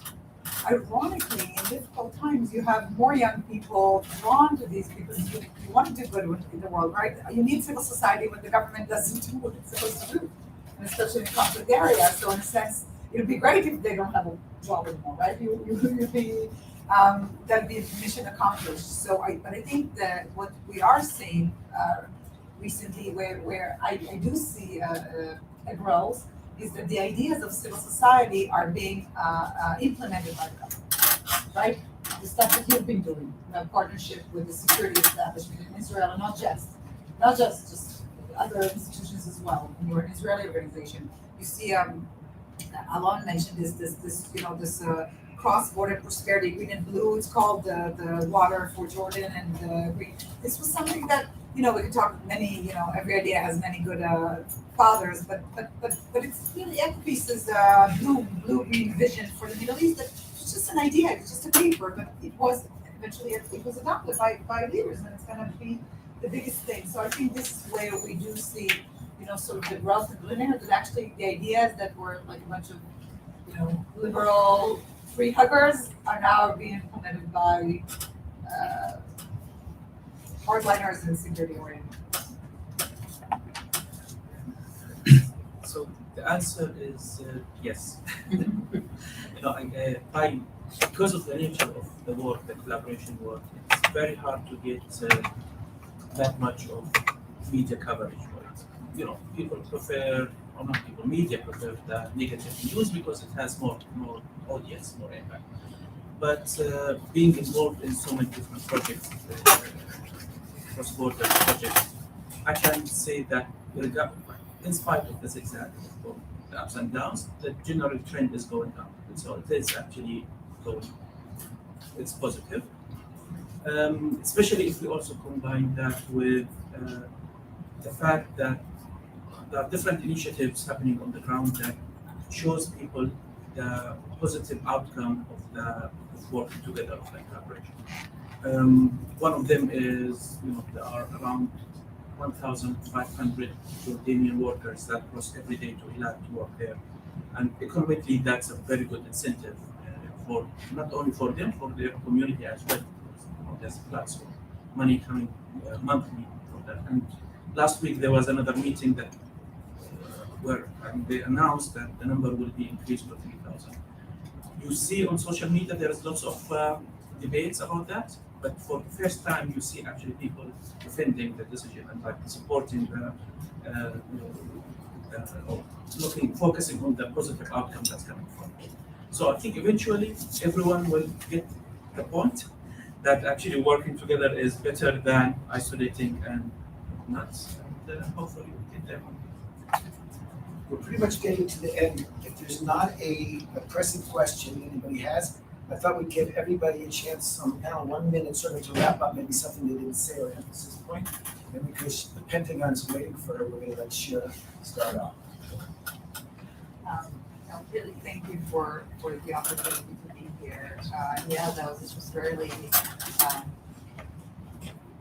ironically, in difficult times, you have more young people drawn to these because you want to do good in the world, right? You need civil society when the government doesn't do what it's supposed to do, and especially in conflict areas. So in a sense, it would be great if they don't have a job anymore, right? You'd be that'd be mission accomplished. So but I think that what we are seeing recently, where I do see a growth, is that the ideas of civil society are being implemented by the government, right? The stuff that you've been doing, partnership with the security establishment in Israel, and not just other institutions as well. When you're an Israeli organization, you see, Alon mentioned this cross-border prosperity, green and blue. It's called the water for Jordan and the green. This was something that we could talk many. Every idea has many good fathers, but it's really Equipeace's blue-green vision for the Middle East. That it's just an idea, it's just a paper, but it was adopted by leaders, and it's going to be the biggest thing. So I think this is where we do see, sort of the growth of linear. That actually the ideas that were like a bunch of, liberal free huggers are now being implemented by hardliners and security oriented. So the answer is yes. Because of the nature of the work, the collaboration work, it's very hard to get that much of media coverage for it. People prefer, or not people, media prefer the negative news because it has more audience, more impact. But being involved in so many different projects, cross-border projects, I can say that in spite of the zigzag, of the ups and downs, the general trend is going up. And so it is actually going, it's positive. Especially if we also combine that with the fact that there are different initiatives happening on the ground that shows people the positive outcome of working together, of the collaboration. One of them is, there are around 1,500 Jordanian workers that cross every day to Eilat to work there. And economically, that's a very good incentive for not only for them, for their community as well. There's lots of money coming monthly for that. And last week there was another meeting that where they announced that the number will be increased to 3,000. You see on social media there's lots of debates about that, but for the first time you see actually people defending the decision and supporting focusing on the positive outcome that's coming from it. So I think eventually everyone will get the point that actually working together is better than isolating and not. And hopefully we'll get there. We're pretty much getting to the end. If there's not a pressing question anybody has, I thought we'd give everybody a chance, now 1 minute sort of to wrap up maybe something they didn't say or emphasis point. And because the Pentagon's waiting for her, we're going to let Shira start off. Really thank you for the opportunity to be here. This was really,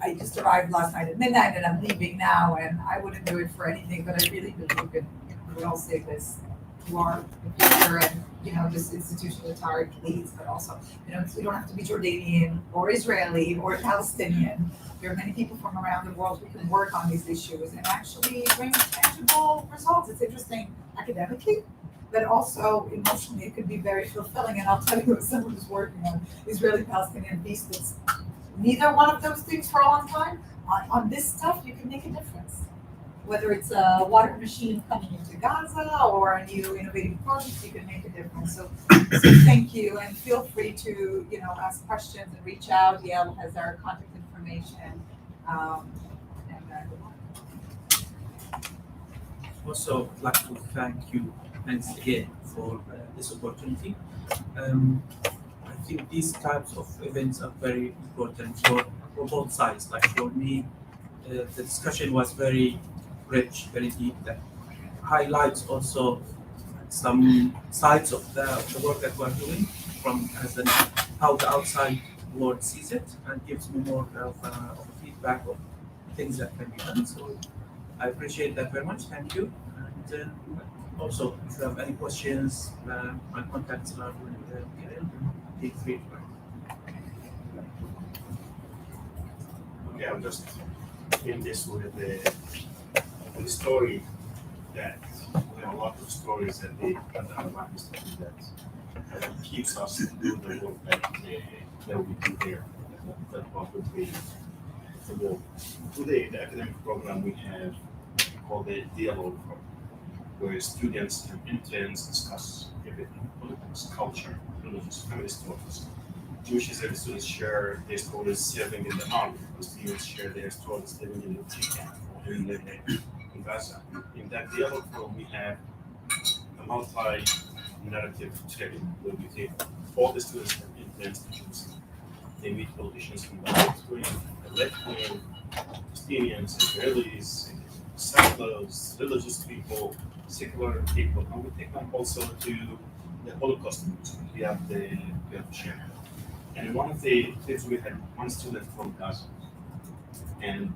I just arrived last night at midnight and I'm leaving now, and I wouldn't do it for anything, but I really believe in, we all say this, you are the future, and this institution that Tareq leads, but also, you don't have to be Jordanian or Israeli or Palestinian. There are many people from around the world who can work on these issues and actually bring tangible results. It's interesting academically, but also emotionally, it could be very fulfilling. And I'll tell you, as someone who's working on Israeli-Palestinian peace, that's neither one of those things for a long time. On this stuff, you can make a difference. Whether it's a water machine coming into Gaza or a new innovative project, you can make a difference. So thank you, and feel free to ask questions and reach out. Yale has our contact information. Also, I'd like to thank you. Thanks again for this opportunity. I think these types of events are very important for both sides. Like for me, the discussion was very rich, very deep, that highlights also some sides of the work that we're doing from how the outside world sees it, and gives me more of a feedback of things that can be done. So I appreciate that very much. Thank you. And also, if you have any questions, my contacts are feel free to Okay, I'll just end this with the story that we have a lot of stories at the Undermining Institute that keeps us doing the work that we do there. That would be the goal. Today, the academic program we have called the Dialogue Program, where students and interns discuss everything: politics, culture, religious, family stories. Jewish Israeli students share their stories serving in the army. Palestinians share their stories living in the camp or in Gaza. In that dialogue program, we have a multi-narrative training where we take all the students and interns to choose. They meet politicians from the right wing, the left wing, Palestinians, Israelis, settlers, religious people, secular people, and we take them also to the Holocaust Museum. We have shared. And one of the things, we had one student from Gaza, and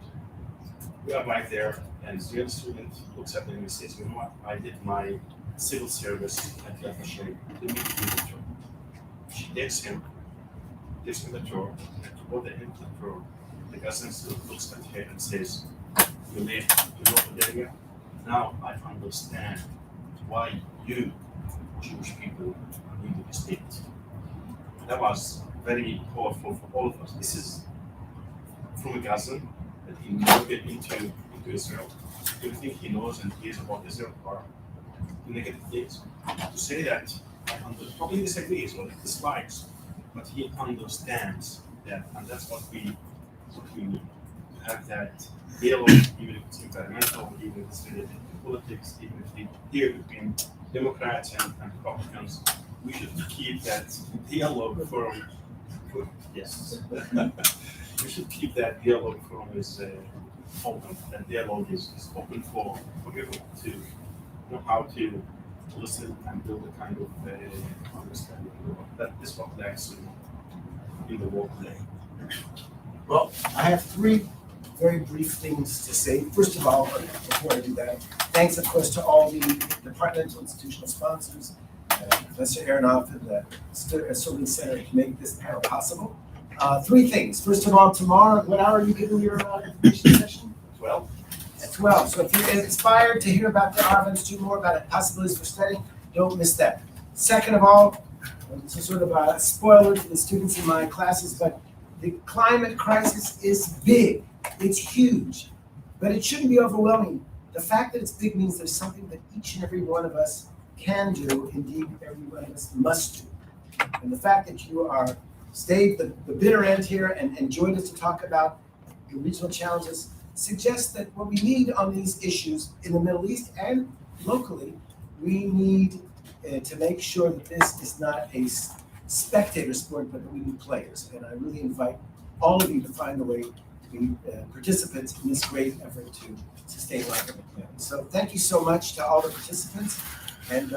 we arrived there, and the other student looks at me and says, "You know what? I did my civil service at Yad Vashem. Let me give you the tour." She gives him the tour, and to go into the tour, the cousin still looks at her and says, "You live in local area. Now I understand why you Jewish people need the state." That was very powerful for all of us. This is from a cousin that he never get into Israel. Everything he knows and hears about Israel are negative things. To say that probably disagrees or dislikes, but he understands that, and that's what we need to have that dialogue, even if it's environmental, even if it's related to politics, even if it's here between Democrats and Republicans. We should keep that dialogue from yes. We should keep that dialogue from is open. That dialogue is open for everyone to know how to listen and build a kind of understanding. That is what lacks in the world today. Well, I have three very brief things to say. First of all, before I do that, thanks of course to all the departmental institutional sponsors, Professor Aronoff and the Sterling Center to make this panel possible. Three things. First of all, tomorrow, what hour are you giving your information session? 12. At 12. So if you're inspired to hear about the Arvins, do more about it, possibilities for studying, don't miss that. Second of all, it's a sort of a spoiler to the students in my classes, but the climate crisis is big. It's huge, but it shouldn't be overwhelming. The fact that it's big means there's something that each and every one of us can do, indeed every one of us must do. And the fact that you are stayed the bitter end here and joined us to talk about the regional challenges suggests that what we need on these issues in the Middle East and locally, we need to make sure that this is not a spectator sport, but that we need players. And I really invite all of you to find a way to be participants in this great effort to sustain life on the planet. So thank you so much to all the participants. And